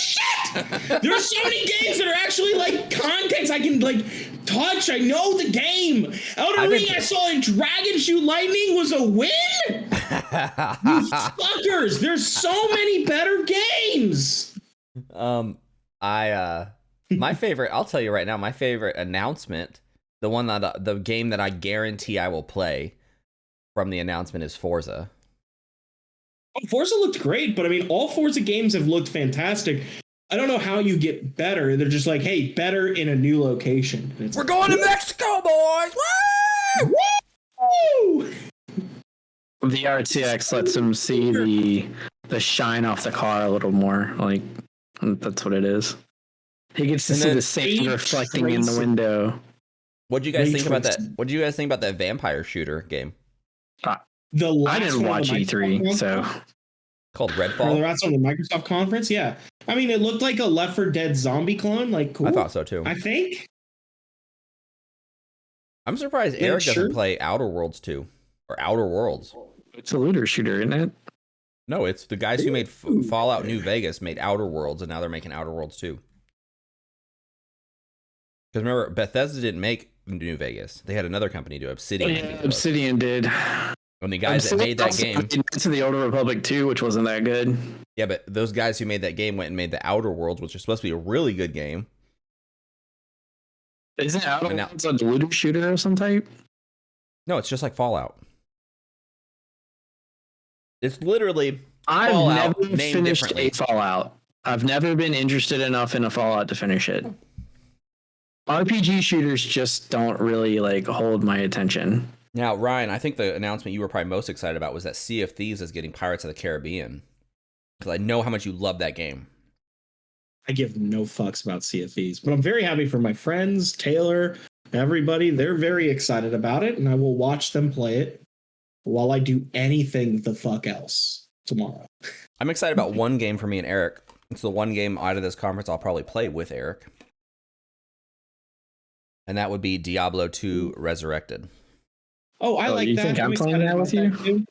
shit. There's so many games that are actually like context I can like touch. I know the game. Elden Ring, I saw in Dragon Shoot Lightning was a win. You fuckers. There's so many better games.
My favorite, I'll tell you right now, my favorite announcement, the one that the game that I guarantee I will play from the announcement is Forza.
Forza looked great, but I mean, all Forza games have looked fantastic. I don't know how you get better. They're just like, hey, better in a new location.
We're going to Mexico, boys! Woo!
Woo!
The RTX lets him see the shine off the car a little more. Like, that's what it is. He gets to see the sand reflecting in the window.
What'd you guys think about that? What did you guys think about that vampire shooter game?
I didn't watch E3, so
called
Or the
Redfall.
rats on the Microsoft conference, yeah. I mean, it looked like a Left 4 Dead zombie clone. Like, cool.
I thought so too.
I think.
I'm surprised
Yeah,
Eric
sure.
doesn't play Outer Worlds 2 or Outer Worlds.
it's a looter shooter, isn't it?
No, it's the guys who made Fallout New Vegas made Outer Worlds, and now they're making Outer Worlds 2. Because remember, Bethesda didn't make New Vegas; they had another company do Obsidian. I think it was.
Obsidian did.
And the guys that made that game,
to the Old Republic 2, which wasn't that good.
yeah, but those guys who made that game went and made the Outer Worlds, which is supposed to be a really good game.
Isn't Outer
now-
Worlds a looter shooter of some type?
No, it's just like Fallout. It's literally
I've
Fallout
never
named
finished
differently.
a Fallout. I've never been interested enough in a Fallout to finish it. RPG shooters just don't really like hold my attention.
Now, Ryan, I think the announcement you were probably most excited about was that Sea of Thieves is getting Pirates of the Caribbean. Because I know how much you love that game.
I give no fucks about Sea of Thieves, but I'm very happy for my friends, Taylor, everybody. They're very excited about it, and I will watch them play it while I do anything the fuck else tomorrow.
I'm excited about one game for me and Eric. It's the one game out of this conference I'll probably play with Eric. And that would be Diablo 2 Resurrected.
Oh, I like
you
that.
think I'm playing
excited
that with
about
you?
too.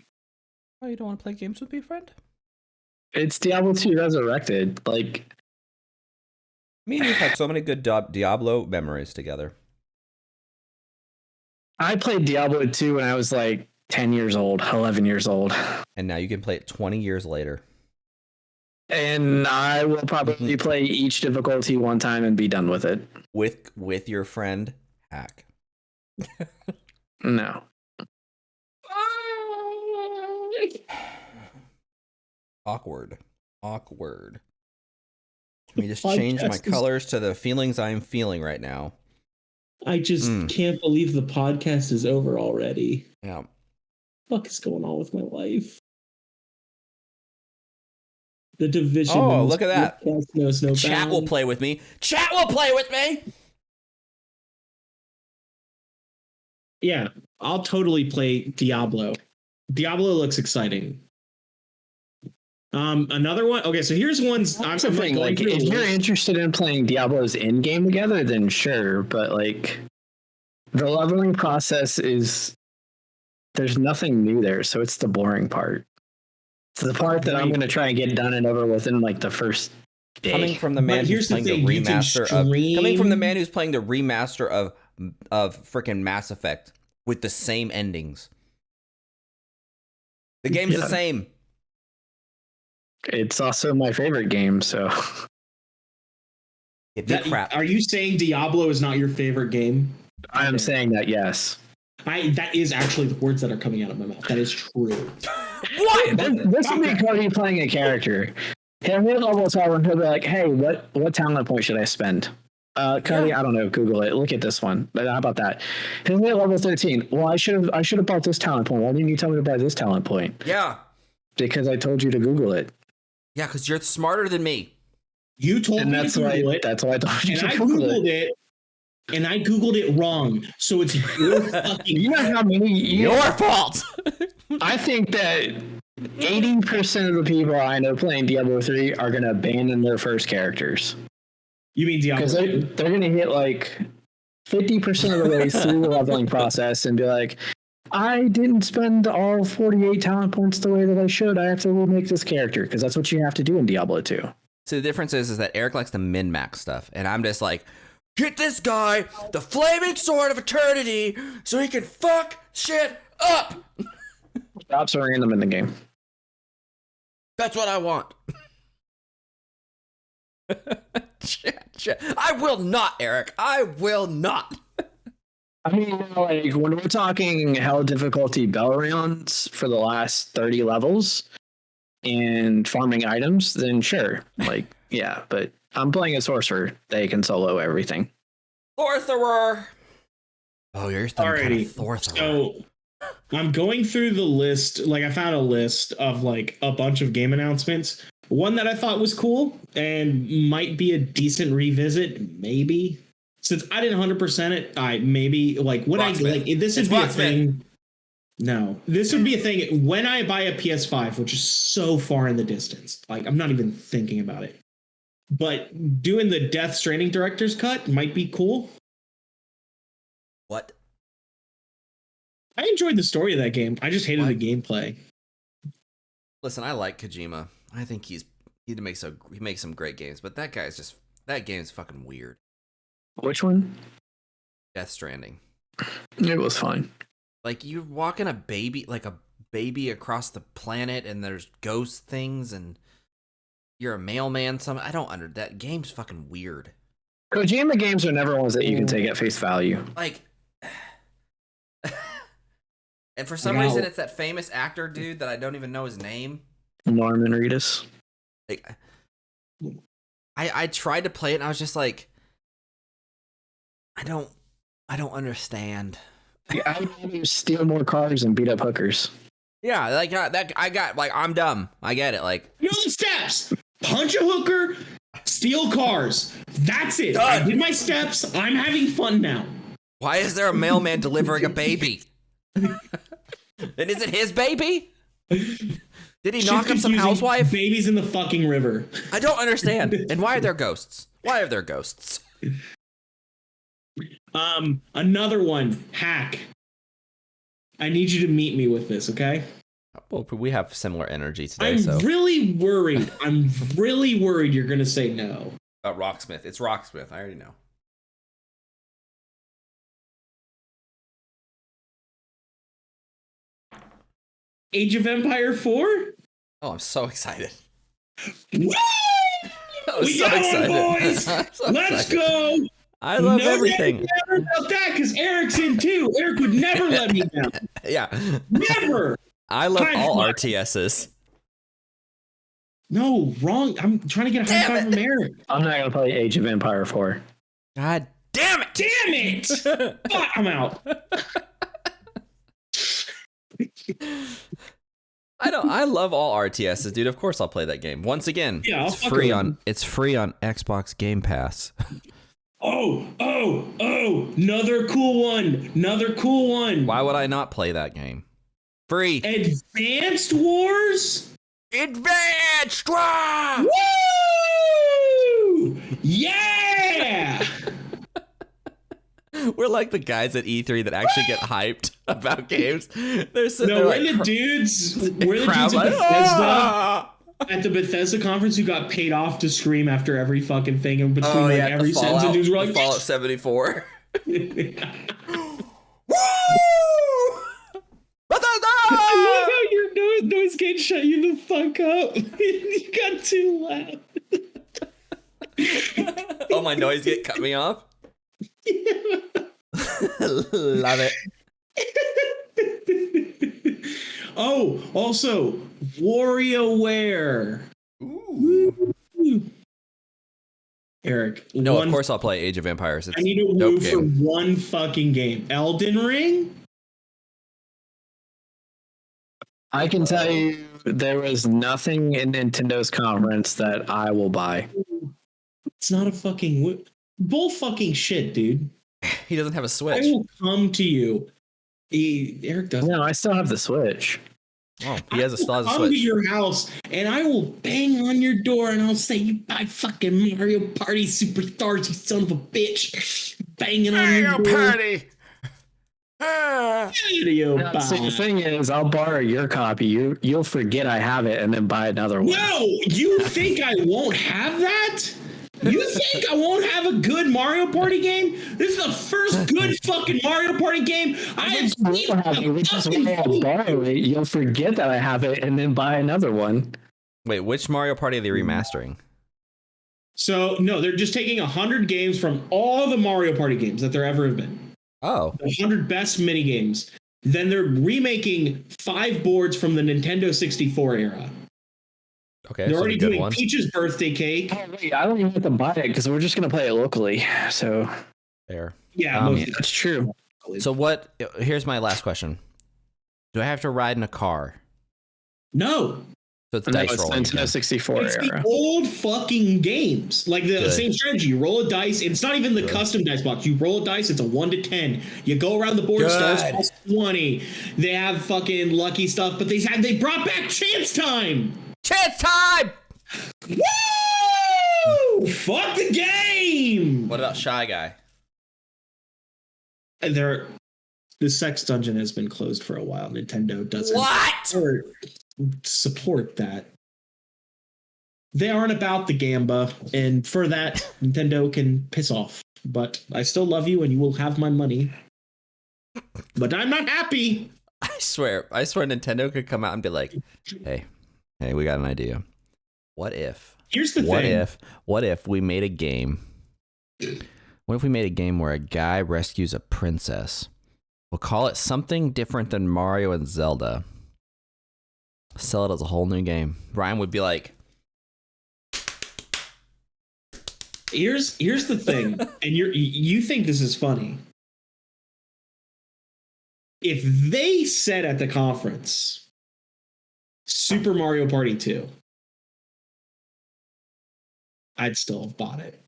Oh, you don't want to play games with me, friend?
It's Diablo 2 Resurrected. Like,
Me and you've had so many good Diablo memories together.
I played Diablo 2 when I was like 10 years old, 11 years old.
And now you can play it 20 years later.
And I will probably play each difficulty one time and be done with it.
With your friend Hack.
No.
Awkward. Let me just change my colors to the feelings I'm feeling right now.
I just can't believe the podcast is over already.
Yeah.
What the fuck is going on with my life? The Division.
Oh, look at that.
Knows no
Chat will play with me. Chat will play with me.
Yeah, I'll totally play Diablo. Diablo looks exciting. Another one. Okay, so here's ones.
That's the thing. Like, if you're interested in playing Diablo's in game together, then sure. But like, the leveling process there's nothing new there, so it's the boring part. It's the part that I'm going to try and get done and over with in like the first day.
Coming from the man who's playing the remaster of freaking Mass Effect with the same endings. The game's the same.
It's also my favorite game, so.
Are you saying Diablo is not your favorite game?
I am saying that, yes.
That is actually the words that are coming out of my mouth. That is true.
What? This would be Cody playing a character. He'll hit level 12 and he'll be like, hey, what talent point should I spend? Cody, I don't know. Google it. Look at this one. How about that? He'll hit level 13. Well, I should have bought this talent point. Why didn't you tell me to buy this talent point?
Yeah.
Because I told you to Google it.
Yeah, because you're smarter than me.
You told me to Google it.
That's why I told you to
Google it. And I Googled it wrong. So it's your fucking...
You know how many...
Your fault!
I think that 80% of the people I know playing Diablo 3 are going to abandon their first characters.
You mean Diablo?
Because they're going to hit like 50% of the way through the leveling process and be like, I didn't spend all 48 talent points the way that I should. I have to remake this character, because that's what you have to do in Diablo 2.
So the difference is that Eric likes the min-max stuff, and I'm just like, get this guy the flaming sword of eternity so he can fuck shit up.
Stop throwing them in the game.
That's what I want. I will not, Eric. I will not.
I mean, like, when we're talking hell difficulty bell rounds for the last 30 levels and farming items, then sure. Like, yeah, but I'm playing a sorcerer. They can solo everything.
Sorcerer. Oh, you're
already
sorcerer.
So I'm going through the list. Like, I found a list of like a bunch of game announcements. One that I thought was cool and might be a decent revisit, maybe. Since I didn't 100% it, I maybe like when
Rocksmith.
I like this would be a thing. No, this would be a thing when I buy a PS5, which is so far in the distance. Like, I'm not even thinking about it. But doing the Death Stranding director's cut might be cool.
What?
I enjoyed the story of that game. I just hated the gameplay.
Listen, I like Kojima. I think he makes some great games, but that game is fucking weird.
Which one?
Death Stranding.
It was fine.
Like, you're walking a baby across the planet, and there's ghost things, and you're a mailman. I don't that game's fucking weird.
Kojima games are never ones that you can take at face value.
Like, and for some reason, it's that famous actor dude that I don't even know his name.
Norman Reedus.
Like, I tried to play it, and I was just like, I don't understand.
I would rather steal more cars and beat up hookers.
Yeah, like that. I'm dumb. I get it. Like,
you know the steps: punch a hooker, steal cars. That's it. I did my steps. I'm having fun now.
Why is there a mailman delivering a baby? And is it his baby? Did he knock up some housewife?
Babies in the fucking river.
I don't understand. And why are there ghosts? Why are there ghosts?
Another one, Hack. I need you to meet me with this, okay?
Well, we have similar energy today,
I'm
so.
really worried. I'm really worried you're gonna say no.
Rocksmith. It's Rocksmith. I already know.
Age of Empire 4?
Oh, I'm so excited.
Woo!
I was
We
so
got
excited.
one, boys!
I'm so
Let's
excited.
go!
I love
No
everything.
doubt about that, because Eric's in too. Eric would never let me down.
Yeah.
Never!
I love
High
all
five.
RTSs.
No, wrong. I'm trying to get a high
Damn
five
it.
from Eric.
I'm not gonna play Age of Empire 4.
God damn it.
Damn it! Fuck, I'm out.
I love all RTSs, dude. Of course I'll play that game. Once again,
Yeah, I'll
it's
fuck
free
around.
on Xbox Game Pass.
Oh, another cool one. Another cool one.
Why would I not play that game? Free.
Advanced Wars?
Advanced Wars!
Woo! Yeah!
We're like the guys at E3 that actually get hyped about games. They're sitting
No,
there
we're
like
the dudes. We're the
crowd
dudes at
like,
Bethesda.
"Ah!"
At the Bethesda conference who got paid off to scream after every fucking thing and between
Oh
like
yeah,
every
the
sentence and dudes were like
Fallout 74.
I love how your noise gate shut you the fuck up. You got too loud.
Oh, my noise gate cut me off. Love it.
Oh, also WarioWare.
Ooh.
Eric,
No, of course I'll play Age of Empires. It's
I need to
dope
move for
game.
one fucking game. Elden Ring?
I can tell you there was nothing in Nintendo's conference that I will buy.
It's not a fucking bull fucking shit, dude.
He doesn't have a
I
Switch.
will come to you. Eric doesn't.
No, I still have the Switch.
Oh, he has a still has a
I'll come to
Switch.
your house and I will bang on your door and I'll say, "You buy fucking Mario Party Superstars, you son of a bitch!" Banging on your door.
Party. Ah.
Mario
No, so the
Party.
thing is, I'll borrow your copy. You'll forget I have it and then buy another one.
No, you think I won't have that? You think I won't have a good Mario Party game? This is the first good fucking Mario Party game I have seen.
You'll have it, which is why I'll borrow it. You'll forget that I have it and then buy another one.
Wait, which Mario Party are they remastering?
So no, they're just taking 100 games from all the Mario Party games that there ever have been.
Oh,
The 100 best mini games. Then they're remaking 5 boards from the Nintendo 64 era.
okay.
They're
So
already
the good
doing
ones.
Peach's birthday cake.
Oh, wait, I don't even have to buy it because we're just going to play it locally. So,
There.
Yeah,
Um,
most
that's true.
So what? Here's my last question. Do I have to ride in a car?
no.
So it's
No,
dice
it's
rolling.
Nintendo
again.
64
It's
era.
the old fucking games. Like the
Good.
same strategy. You roll a dice. It's not even the
Good.
custom dice box. You roll a dice, it's a 1 to 10. You go around the board,
Good.
stars plus 20. They have fucking lucky stuff, but they brought back chance time.
Chance time.
Woo! Fuck the game.
What about Shy Guy?
The sex dungeon has been closed for a while. Nintendo doesn't
What?
support that. They aren't about the gamba, and for that, Nintendo can piss off. But I still love you, and you will have my money. But I'm not happy.
I swear Nintendo could come out and be like, hey, we got an idea. What if
Here's the
what
thing.
if we made a game? What if we made a game where a guy rescues a princess? We'll call it something different than Mario and Zelda. Sell it as a whole new game. Ryan would be like,
Here's the thing, and you think this is funny. If they said at the conference, Super Mario Party 2, I'd still have bought it.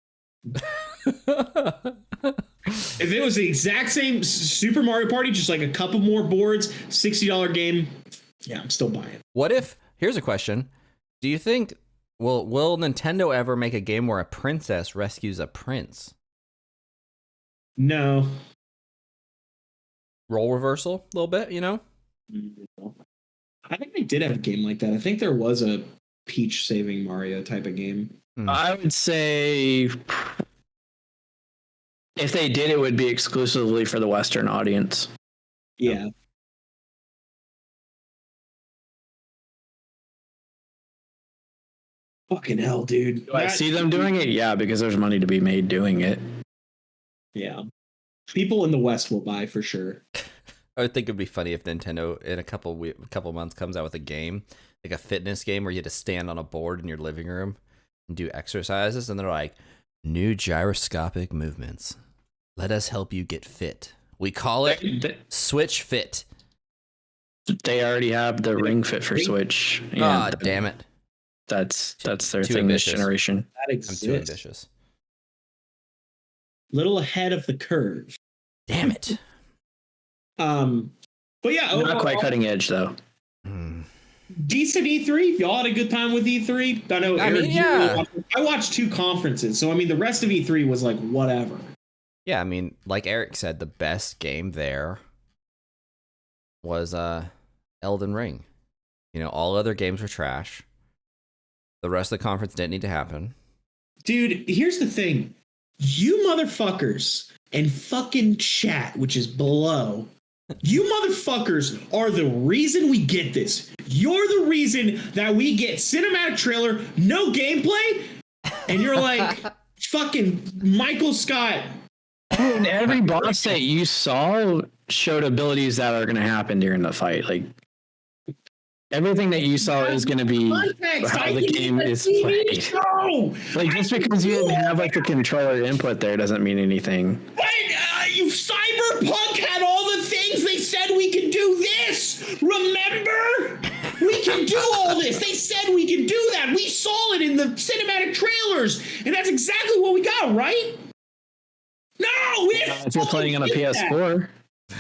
If it was the exact same Super Mario Party, just like a couple more boards, $60 game, yeah, I'm still buying.
what if, here's a question. Do you think, will Nintendo ever make a game where a princess rescues a prince?
No.
role reversal a little bit, you know?
I think they did have a game like that. I think there was a Peach saving Mario type of game.
I would say if they did, it would be exclusively for the Western audience.
Yeah. Fucking hell, dude.
Do I see them doing it? Yeah, because there's money to be made doing it.
Yeah. People in the West will buy for sure.
I would think it'd be funny if Nintendo in a couple months comes out with a game, like a fitness game where you had to stand on a board in your living room and do exercises, and they're like, new gyroscopic movements. Let us help you get fit. We call it Switch Fit.
They already have the Ring Fit for Switch.
Ah, damn it.
That's their
Too
thing
ambitious.
this generation.
That
I'm
exists.
too ambitious.
Little ahead of the curve.
Damn it.
But yeah,
Not quite cutting edge though.
Decent E3. Y'all had a good time with E3. I know.
I
Eric,
mean, yeah.
I watched 2 conferences, so I mean, the rest of E3 was like whatever.
Yeah, I mean, like Eric said, the best game there was Elden Ring. You know, all other games were trash. The rest of the conference didn't need to happen.
Dude, here's the thing. You motherfuckers and fucking chat, which is below, you motherfuckers are the reason we get this. You're the reason that we get cinematic trailer, no gameplay, and you're like, fucking Michael Scott.
And every boss that you saw showed abilities that are going to happen during the fight. Like everything that you saw is going to be how the game is played. Like just because you didn't have like the controller input there doesn't mean anything.
You Cyberpunk had all the things they said we could do this. Remember? We can do all this. They said we can do that. We saw it in the cinematic trailers, and that's exactly what we got, right? No,
If you're playing on a PS4.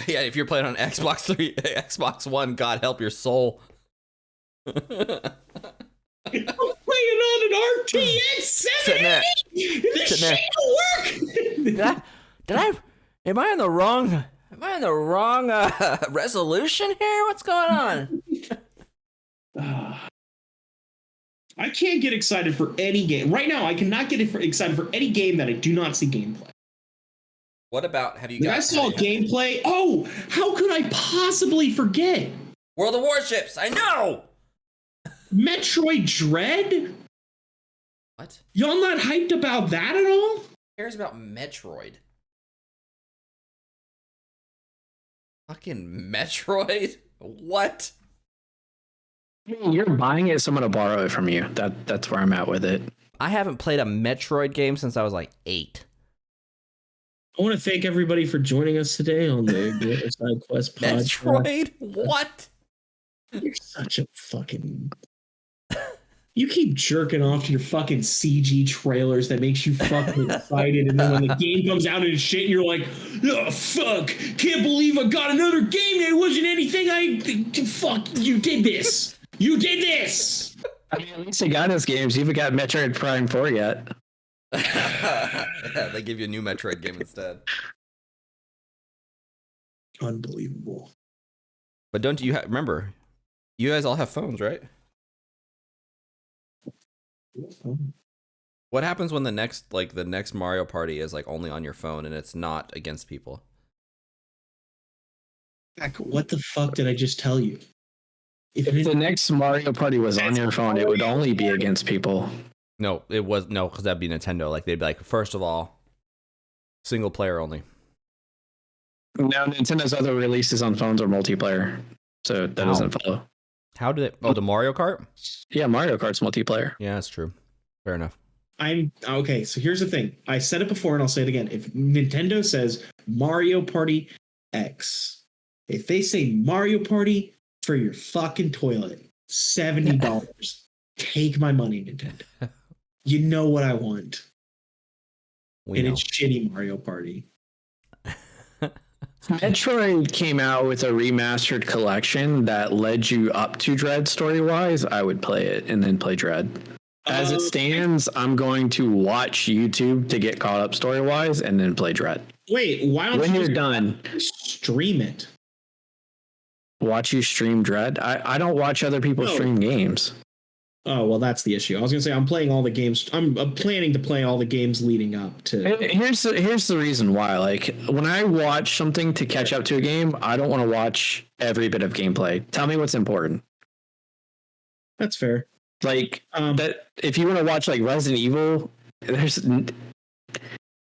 Yeah, if you're playing on Xbox 3, Xbox One, God help your soul.
I'm playing on an RTX 780. This shit don't work.
Am I in the wrong resolution here? What's going on?
I can't get excited for any game right now. I cannot get excited for any game that I do not see gameplay.
What about have you
When I saw gameplay? Oh, how could I possibly forget?
World of Warships? I know.
Metroid Dread?
What?
Y'all not hyped about that at all?
Who cares about Metroid? Fucking Metroid? What?
You're buying it, so I'm going to borrow it from you. That's where I'm at with it.
I haven't played a Metroid game since I was like 8.
I want to thank everybody for joining us today on the Gamer Side Quest podcast.
Metroid? What?
You're such a fucking... You keep jerking off to your fucking CG trailers that makes you fucking excited, and then when the game comes out and shit, and you're like, oh, fuck, can't believe I got another game that wasn't anything fuck, you did this. You did this.
I mean, at least they got us games. You haven't got Metroid Prime 4 yet.
Yeah, they give you a new Metroid game instead.
Unbelievable.
But don't you remember, you guys all have phones, right? What happens when the next Mario Party is like only on your phone and it's not against people?
What the fuck did I just tell you?
If the next Mario Party was on your phone, it would only be against people.
No, because that'd be Nintendo. Like they'd be like, first of all, single player only.
No, Nintendo's other releases on phones are multiplayer, so that doesn't follow.
How did it? Oh, the Mario Kart?
Yeah, Mario Kart's multiplayer.
Yeah, that's true. Fair enough.
I'm okay. So here's the thing. I said it before and I'll say it again. If Nintendo says Mario Party X, if they say Mario Party for your fucking toilet, $70, take my money, Nintendo. You know what I want. It's shitty Mario Party.
Metroid came out with a remastered collection that led you up to Dread story-wise. I would play it and then play Dread. As it stands, I'm going to watch YouTube to get caught up story-wise and then play Dread.
Wait, why don't
when
you
you're done,
stream it?
watch you stream Dread. I don't watch other people
No.
stream games.
Oh, well, that's the issue. I was gonna say I'm playing all the games. I'm planning to play all the games leading up to.
Here's the reason why. Like when I watch something to catch up to a game, I don't want to watch every bit of gameplay. Tell me what's important.
That's fair.
Like that if you want to watch like Resident Evil, there's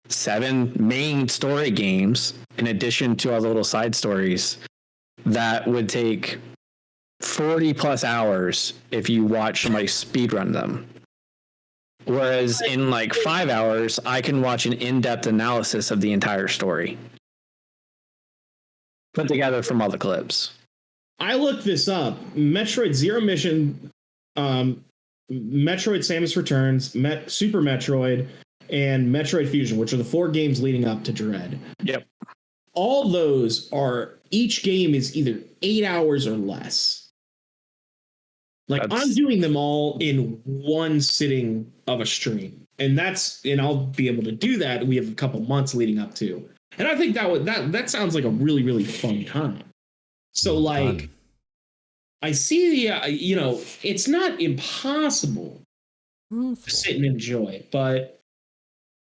7 main story games in addition to all the little side stories that would take 40 plus hours if you watch somebody speedrun them. Whereas in like 5 hours, I can watch an in-depth analysis of the entire story put together from all the clips.
I looked this up. Metroid Zero Mission, Metroid Samus Returns, Super Metroid, and Metroid Fusion, which are the 4 games leading up to Dread.
Yep.
All those are, each game is either 8 hours or less. Like I'm doing them all in one sitting of a stream. And I'll be able to do that. We have a couple months leading up to. And I think that sounds like a really, really fun time. So like,
Fun.
I see it's not impossible to sit and enjoy it, but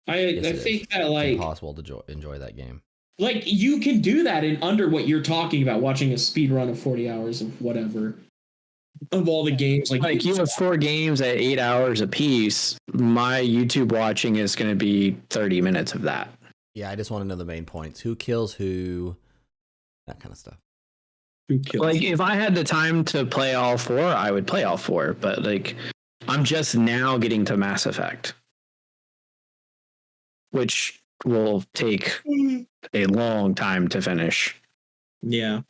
I think that like
it's impossible to enjoy that game.
Like you can do that in under what you're talking about, watching a speed run of 40 hours of whatever of all the games. Like
you have 4 games at 8 hours a piece. My YouTube watching is going to be 30 minutes of that.
Yeah, I just want to know the main points. Who kills who? That kind of stuff.
who kills?
Like if I had the time to play all 4, I would play all 4. But like I'm just now getting to Mass Effect, which will take a long time to finish.
Yeah.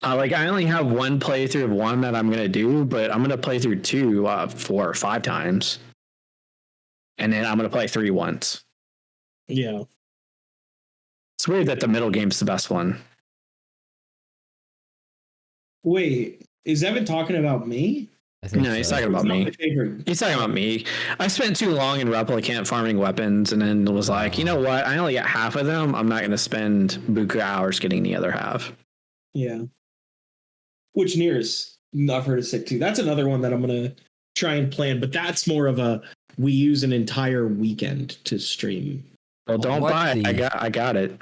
Like I only have one playthrough of 1 that I'm gonna do, but I'm gonna play through 2 4 or 5 times, and then I'm gonna play 3 once.
Yeah.
It's weird that the middle game's the best one.
Wait, is Evan talking about me?
I think
No, he's
so.
talking about
It's not
me.
my favorite.
He's talking about me. I spent too long in Replicant farming weapons, and then was like, you know what? I only got half of them. I'm not gonna spend buku hours getting the other half.
Yeah. Which Nears, I've heard is sick too. That's another one that I'm gonna try and plan, but that's more of a we use an entire weekend to stream.
Well, don't
What
buy it.
the-
I got it.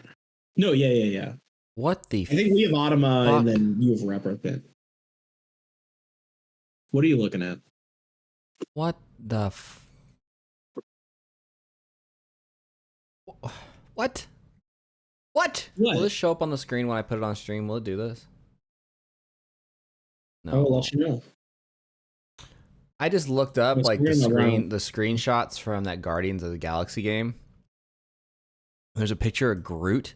No, yeah.
What the
I think we have Automa
Fuck.
and then you have Replicant. What are you looking at?
what the what? What?
What?
Will this show up on the screen when I put it on stream? Will it do this?
I will
No.
let you know.
I just looked up
It's
like the
screen around.
screenshots from that Guardians of the Galaxy game. There's a picture of Groot.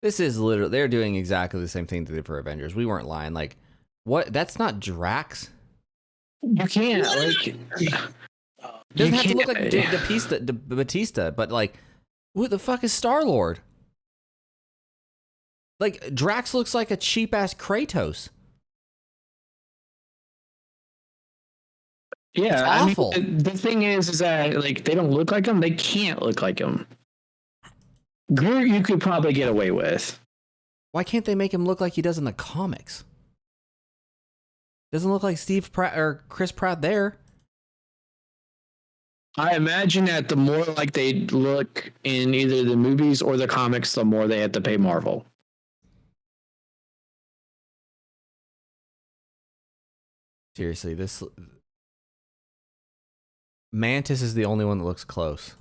This is literally they're doing exactly the same thing they did for Avengers. We weren't lying. Like, what? That's not Drax.
You can't like.
Doesn't have to look like Batista, but like, who the fuck is Star-Lord? Like, Drax looks like a cheap ass Kratos.
Yeah,
It's
I mean,
awful.
the thing is that like they don't look like him. They can't look like him. Groot, you could probably get away with.
Why can't they make him look like he does in the comics? Doesn't look like Steve Pratt or Chris Pratt there.
I imagine that the more like they look in either the movies or the comics, the more they have to pay Marvel.
Seriously, this Mantis is the only one that looks close.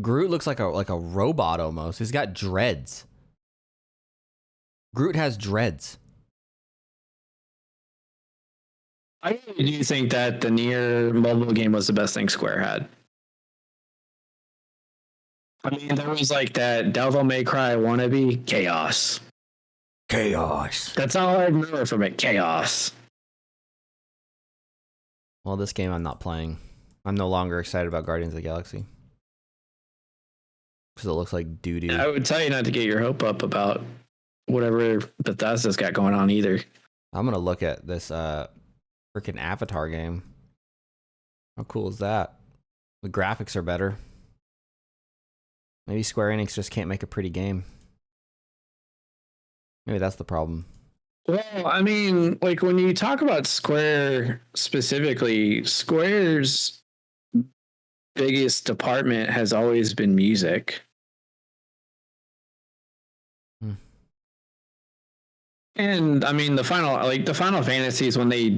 Groot looks like a robot almost. He's got dreads. Groot has dreads.
I really do think that the Nier mobile game was the best thing Square had. I mean, there was like that Devil May Cry wannabe chaos.
Chaos.
That's all I remember from it. Chaos.
Well, this game I'm not playing. I'm no longer excited about Guardians of the Galaxy. Because it looks like doo-doo.
I would tell you not to get your hope up about whatever Bethesda's got going on either.
I'm going to look at this freaking Avatar game. How cool is that? The graphics are better. Maybe Square Enix just can't make a pretty game. Maybe that's the problem.
Well, I mean, like when you talk about Square specifically, Square's biggest department has always been music. And I mean, the Final Fantasies when they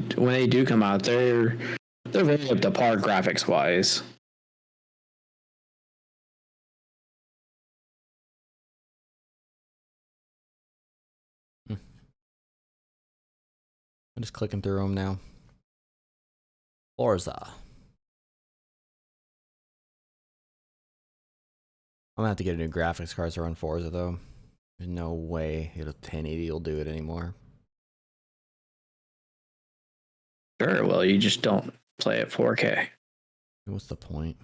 do come out, they're very up to par graphics wise.
I'm just clicking through them now. Forza. I'm gonna have to get a new graphics card to run Forza though. There's no way 1080 will do it anymore.
Sure, well, you just don't play at 4K.
What's the point?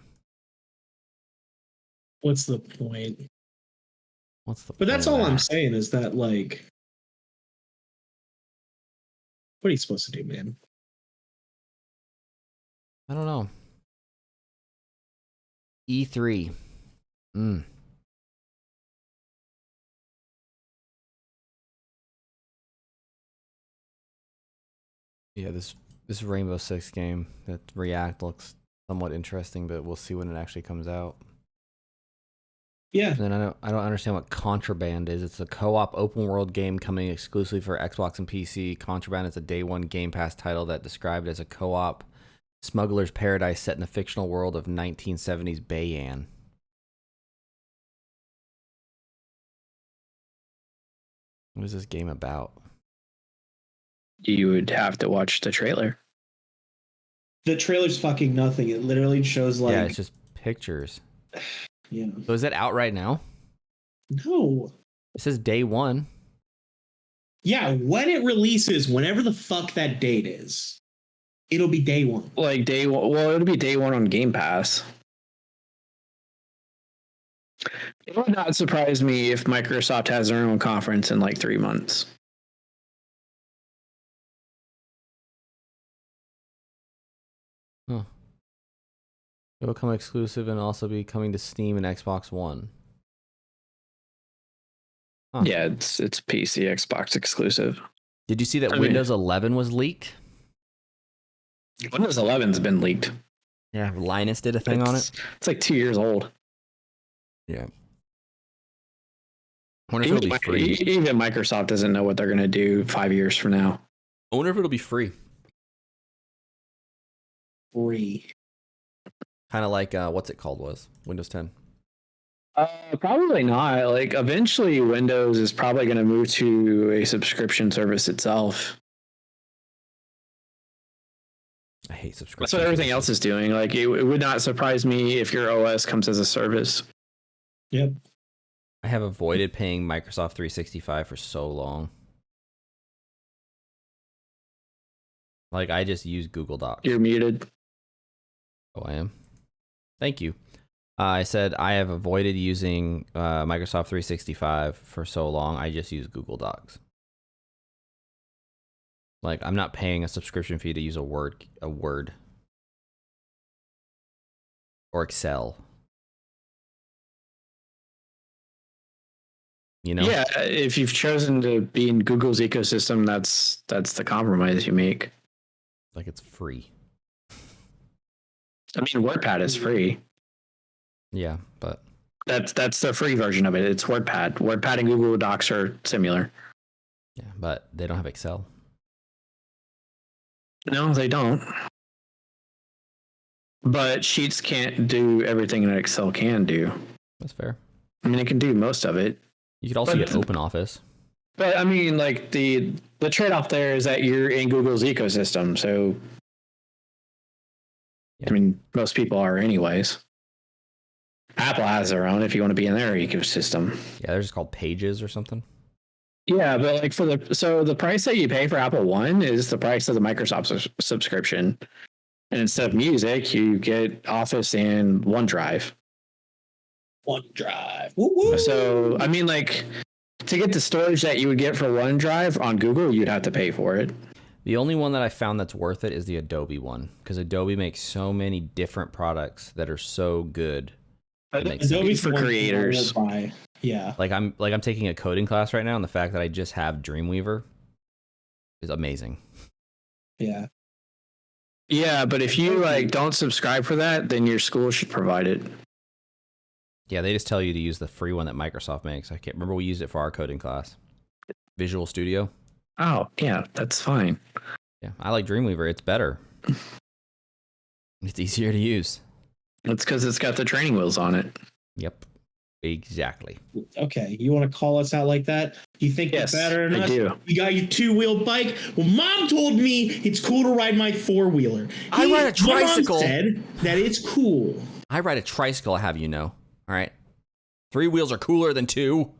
What's the point?
But
that's all I'm saying is that, like, what are you supposed to do, man?
I don't know. E3. Yeah, this Rainbow Six game that React looks somewhat interesting, but we'll see when it actually comes out.
Yeah.
And then I don't understand what Contraband is. It's a co-op open world game coming exclusively for Xbox and PC. Contraband is a day one Game Pass title that described as a co-op smuggler's paradise set in the fictional world of 1970s Bayan. What is this game about?
You would have to watch the trailer.
The trailer's fucking nothing. It literally shows like
Yeah, it's just pictures.
Yeah.
So is that out right now?
No.
It says day one.
Yeah, when it releases, whenever the fuck that date is, it'll be day one.
Like day one. Well, it'll be day one on Game Pass. It would not surprise me if Microsoft has their own conference in like 3 months.
Huh. It will come exclusive and also be coming to Steam and Xbox One. Huh.
Yeah, it's PC, Xbox exclusive.
Did you see that Windows 11 was leaked?
Windows 11's been leaked.
Yeah, Linus did a thing on it.
It's like 2 years old.
Yeah. I wonder if it'll be free.
Even Microsoft doesn't know what they're going to do 5 years from now.
I wonder if it'll be free.
Free.
Kind of like what's it called was Windows 10.
Probably not. Like eventually Windows is probably going to move to a subscription service itself.
I hate subscription.
That's what everything else is doing. Like it would not surprise me if your OS comes as a service.
Yep.
I have avoided paying Microsoft 365 for so long. Like I just use Google Docs.
You're muted.
Oh, I am. Thank you. I said I have avoided using Microsoft 365 for so long. I just use Google Docs. Like I'm not paying a subscription fee to use a Word or Excel. You know?
Yeah, if you've chosen to be in Google's ecosystem, that's the compromise you make.
Like it's free.
I mean, WordPad is free.
Yeah, but
That's the free version of it. It's WordPad. WordPad and Google Docs are similar.
yeah, but they don't have Excel.
No, they don't. But Sheets can't do everything that Excel can do.
That's fair.
I mean, it can do most of it.
You could also get OpenOffice.
But I mean, like the trade-off there is that you're in Google's ecosystem. So,
yeah.
I mean, most people are anyways. Apple has their own if you want to be in their ecosystem.
Yeah, they're just called Pages or something.
Yeah, but like the price that you pay for Apple One is the price of the Microsoft subscription. And instead of music, you get Office and OneDrive.
OneDrive. Woo woo.
So, I mean, like, to get the storage that you would get for OneDrive on Google, you'd have to pay for it.
The only one that I found that's worth it is the Adobe one, because Adobe makes so many different products that are so good.
Adobe's
for
for
creators.
creators. Yeah.
I'm taking a coding class right now, and the fact that I just have Dreamweaver is amazing.
Yeah.
Yeah, but if you like don't subscribe for that, then your school should provide it.
Yeah, they just tell you to use the free one that Microsoft makes. I can't remember, we used it for our coding class. Visual Studio.
Oh, yeah, that's fine.
Yeah, I like Dreamweaver. It's better. It's easier to use.
That's because it's got the training wheels on it.
Yep. Exactly.
Okay, you want to call us out like that? You think
Yes,
you're better than
I
us?
do.
You got your 2-wheel bike? Well, Mom told me it's cool to ride my 4-wheeler.
I ride a tricycle.
My mom said that it's cool.
I ride a tricycle, I have you know. All right. 3 wheels are cooler than 2.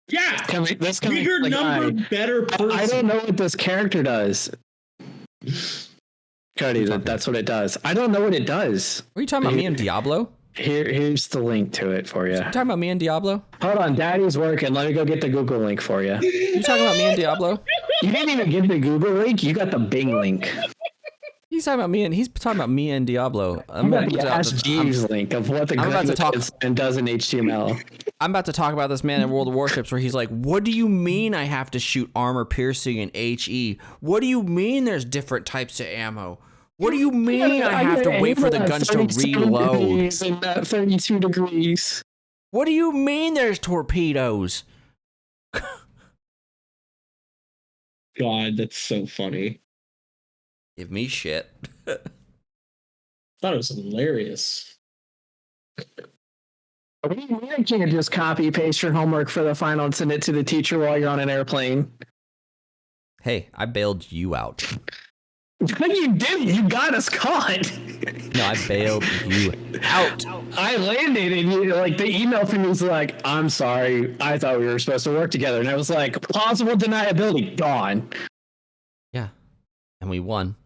Yeah,
This
bigger
like,
number, better person.
I don't know what this character does. Cody, that's what it does. I don't know what it does.
Are you talking about me and Diablo?
Here's the link to it for you.
You talking about me and Diablo?
Hold on, Daddy's working. Let me go get the Google link for you.
You talking about me and Diablo?
You didn't even get the Google link. You got the Bing link.
He's talking about me and Diablo.
You got the Ask Jeeves link of what the
about to talk
is and does in HTML.
I'm about to talk about this man in World of Warships where he's like, what do you mean I have to shoot armor piercing and HE? What do you mean there's different types of ammo? What do you mean I have to wait for the guns to reload?
And 32 degrees.
What do you mean there's torpedoes?
God, that's so funny.
Give me shit.
I thought it was hilarious.
You can't just copy paste your homework for the final and send it to the teacher while you're on an airplane.
Hey, I bailed you out.
You did. You got us caught.
No, I bailed you out.
I landed and the email from me was like, I'm sorry. I thought we were supposed to work together. And I was like, plausible deniability, gone.
Yeah. And we won.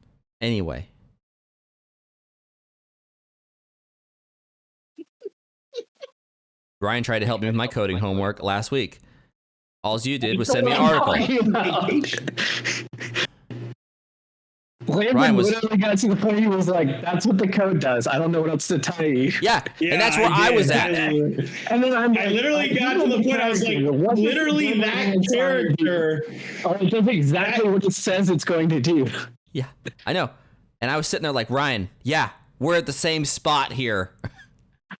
Anyway. Ryan tried to help me with my coding homework last week. All you did was send me an article.
Landon literally got to the point he was like, that's what the code does. I don't know what else to tell you.
Yeah, and that's where I was at.
And then I
literally got to the point I was like, literally that character.
It does exactly what it says it's going to do.
Yeah, I know. And I was sitting there like, Ryan, yeah, we're at the same spot here.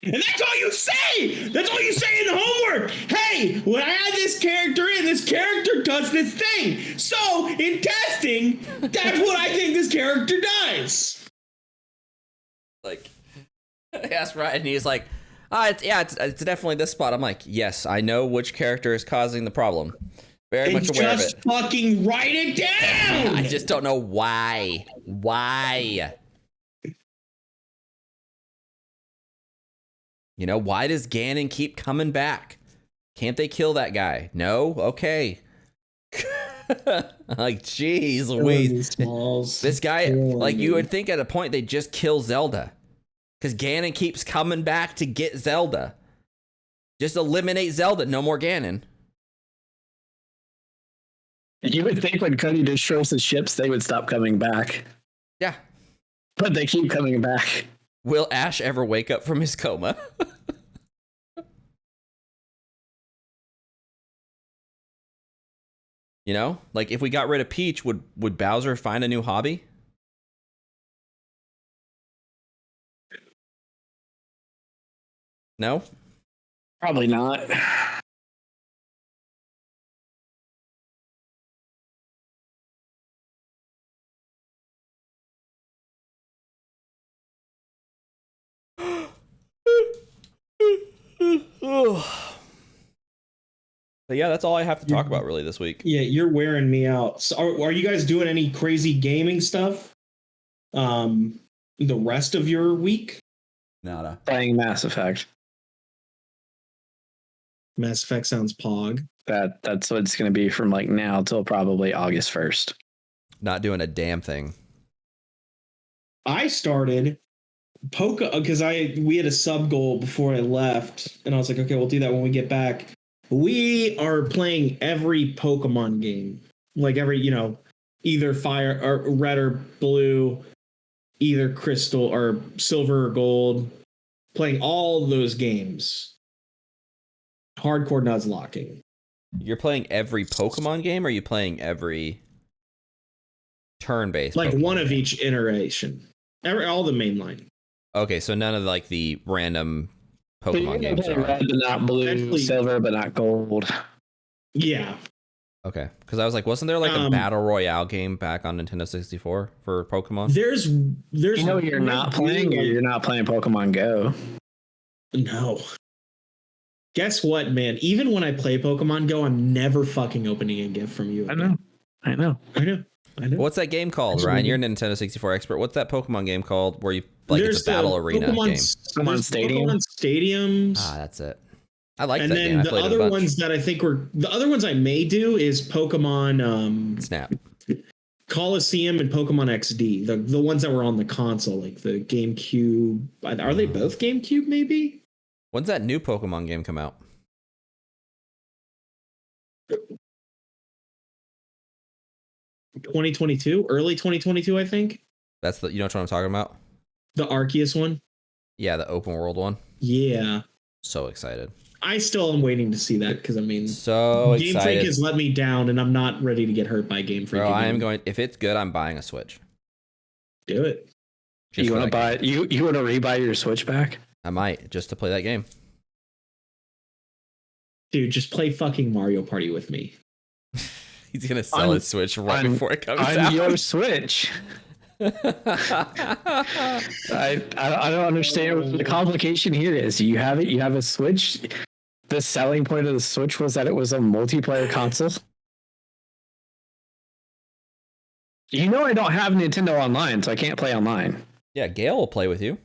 And that's all you say! That's all you say in the homework! Hey, when I add this character in, this character does this thing! So, in testing, that's what I think this character does!
Like, I asked Ryan, and he's like, it's definitely this spot. I'm like, yes, I know which character is causing the problem. Very much aware of it.
Just fucking write it down!
I just don't know why. Why? You know, why does Ganon keep coming back? Can't they kill that guy? No? Okay. Like, jeez Louise. This guy, like, you would think at a point they'd just kill Zelda. Because Ganon keeps coming back to get Zelda. Just eliminate Zelda, no more Ganon.
You would think when Cody destroys the ships, they would stop coming back.
Yeah.
But they keep coming back.
Will Ash ever wake up from his coma? You know, like if we got rid of Peach, would Bowser find a new hobby? No?
Probably not.
But yeah, that's all I have to talk about really this week.
Yeah, you're wearing me out. So are you guys doing any crazy gaming stuff? The rest of your week?
Nada.
Playing Mass Effect.
Mass Effect sounds pog.
That's what it's going to be from like now till probably August 1st.
Not doing a damn thing.
I started because we had a sub goal before I left, and I was like, okay, we'll do that when we get back. We are playing every Pokemon game, like every, either fire or red or blue, either crystal or silver or gold, playing all those games. hardcore nuzlocking.
You're playing every Pokemon game, or are you playing every turn-based?
Like
Pokemon
one of
game?
each iteration. All the mainline.
Okay, so none of like the random Pokemon games
Red,
are.
but not blue,
Actually-
silver, but not gold.
Yeah.
Okay, because I was like, wasn't there like a battle royale game back on Nintendo 64 for Pokemon?
There's
You know you're not playing, or you're not playing Pokemon Go.
No. Guess what, man? Even when I play Pokemon Go, I'm never fucking opening a gift from you.
I know.
I know.
What's that game called, Ryan? You're a Nintendo 64 expert. What's that Pokemon game called where you like it's a battle arena game?
Pokemon Stadium.
Pokemon Stadiums.
Ah, that's it. I like
And
that
then
game. I
the
played it a
other
bunch.
ones that I think the other ones I may do is Pokemon
Snap.
Coliseum and Pokemon XD. The ones that were on the console, like the GameCube. Are they both GameCube? Maybe.
When's that new Pokemon game come out?
Early 2022, I think.
That's the, you know what I'm talking about?
The Arceus one.
Yeah, the open world one.
Yeah.
So excited.
I still am waiting to see that because I mean,
So
Game
excited.
Freak has let me down, and I'm not ready to get hurt by Game Freak.
Bro, I
again.
am going. If it's good, I'm buying a Switch.
Do it,
Just
You
for
want to
that
buy?
game.
You want to rebuy your Switch back?
I might just to play that game.
dude. Just play fucking Mario Party with me.
He's gonna sell
On-
his Switch right
on-
before it comes
On
out.
your Switch. I don't understand what the complication here is. You have it. You have a Switch. The selling point of the Switch was that it was a multiplayer console. You know I don't have Nintendo Online, so I can't play online.
Yeah, Gail will play with you.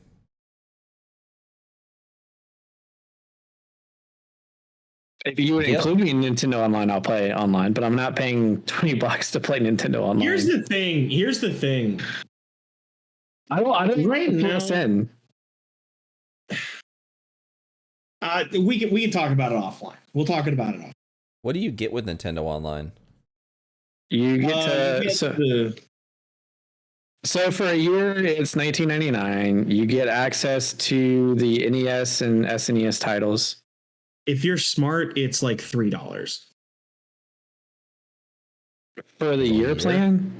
If you would
Yeah.
include me in Nintendo Online, I'll play online, but I'm not paying $20 to play Nintendo Online.
Here's the thing.
I don't
Right now-
PSN.
We can talk about it offline. We'll talk about it offline.
What do you get with Nintendo Online?
You get to
You get
so for a year it's $19.99. You get access to the NES and SNES titles.
if you're smart, it's like $3.
For the year plan?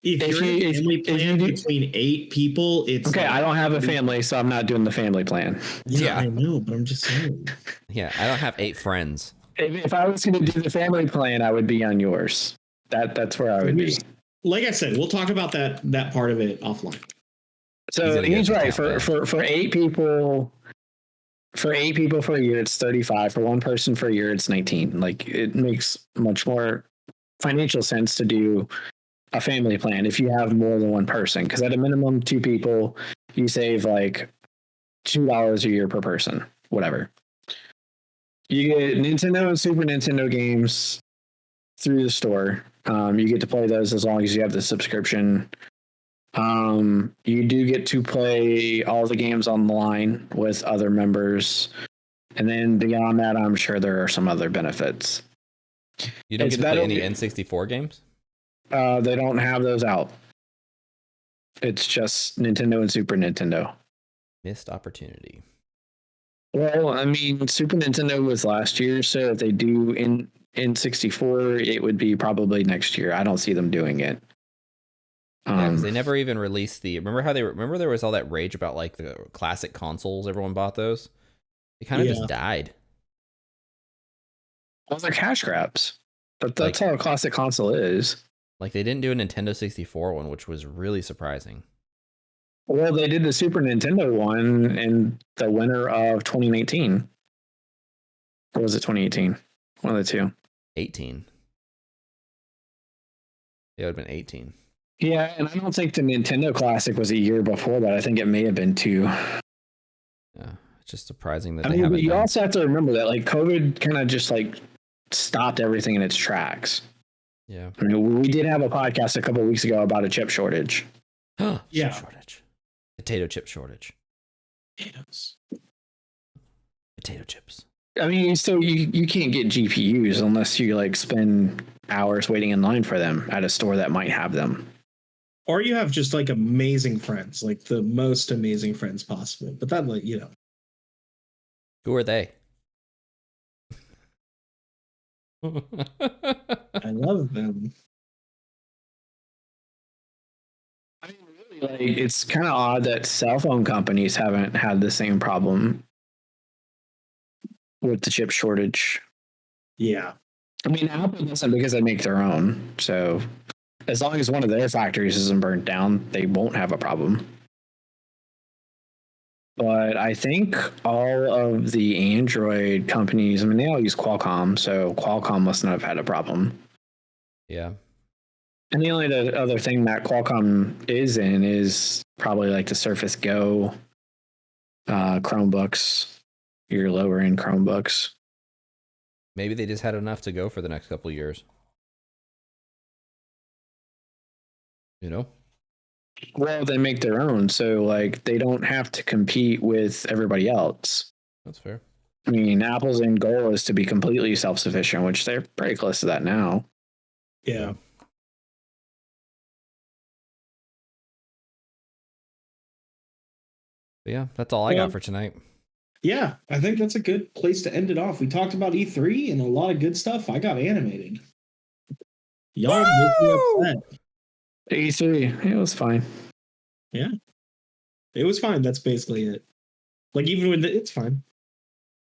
If
If
you're
you-
in a
if-
family
if you
plan
do-
between 8 people, it's
Okay,
like-
I don't have a family, so I'm not doing the family plan.
Yeah.
I know, but I'm just saying.
Yeah, I don't have 8 friends.
If I was going to do the family plan, I would be on yours. That's where I would be.
Like I said, we'll talk about that part of it offline.
He's
So
gonna get
he's
the
right.
top
For 8 people, for 8 people for a year, it's 35. For one person for a year, it's 19. Like it makes much more financial sense to do a family plan if you have more than one person. Because at a minimum, 2 people, you save like $2 a year per person. Whatever. You get Nintendo and Super Nintendo games through the store. You get to play those as long as you have the subscription. You do get to play all the games online with other members. And then beyond that, I'm sure there are some other benefits.
You don't
It's
get to play
better-
any N64 games?
They don't have those out. It's just Nintendo and Super Nintendo.
Missed opportunity.
Well, I mean, Super Nintendo was last year, so if they do in N64, it would be probably next year. I don't see them doing it.
Yeah, because they never even released the. Remember there was all that rage about like the classic consoles. Everyone bought those. It kind of
Yeah.
just died.
Well, they're cash grabs. But that's
Like-
how a classic console is.
Like they didn't do a Nintendo 64 one, which was really surprising.
Well, they did the Super Nintendo one in the winter of 2019. Or was it 2018? One of the two.
18. It would have been 18.
Yeah, and I don't think the Nintendo Classic was a year before that. I think it may have been 2.
Yeah, it's just surprising that
I
they
mean,
haven't.
but you
done-
also have to remember that like COVID kind of just like stopped everything in its tracks.
Yeah.
I mean, we did have a podcast a couple of weeks ago about a chip shortage.
Chip
Yeah.
shortage. Potato chip shortage.
Potatoes.
Potato chips.
I mean, you can't get GPUs unless you like spend hours waiting in line for them at a store that might have them.
Or you have just like amazing friends, like the most amazing friends possible. But that, like,
Who are they?
I love them.
I mean, really, like, it's kind of odd that cell phone companies haven't had the same problem with the chip shortage.
Yeah.
I mean, Apple doesn't because they make their own. So as long as one of their factories isn't burnt down, they won't have a problem. But I think all of the Android companies, I mean, they all use Qualcomm, so Qualcomm must not have had a problem.
Yeah.
And the only other thing that Qualcomm is in is probably like the Surface Go, Chromebooks, your lower end Chromebooks.
Maybe they just had enough to go for the next couple of years. You know?
Well, they make their own, so like they don't have to compete with everybody else.
That's fair.
I mean, Apple's end goal is to be completely self-sufficient, which they're pretty close to that now.
Yeah.
But yeah, that's all I got for tonight.
Yeah, I think that's a good place to end it off. We talked about E3 and a lot of good stuff. I got animated. Y'all make me upset.
E3, it was fine.
Yeah. It was fine. That's basically it. Like, even with it's fine.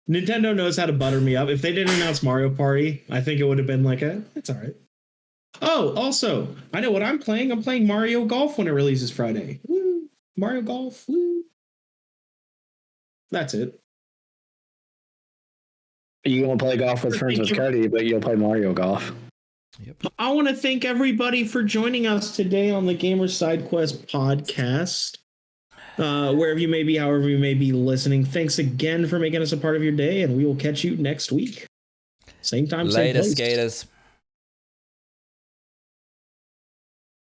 Nintendo knows how to butter me up. If they didn't announce Mario Party, I think it would have been like it's all right. Oh, also, I know what I'm playing. I'm playing Mario Golf when it releases Friday. Woo! Mario Golf. Woo! That's it.
You won't play golf with friends with Cody, but you'll play Mario Golf.
Yep.
I want to thank everybody for joining us today on the Gamer Side Quest podcast. Wherever you may be, however you may be listening, thanks again for making us a part of your day, and we will catch you next week. Same time, same place.
Later, skaters.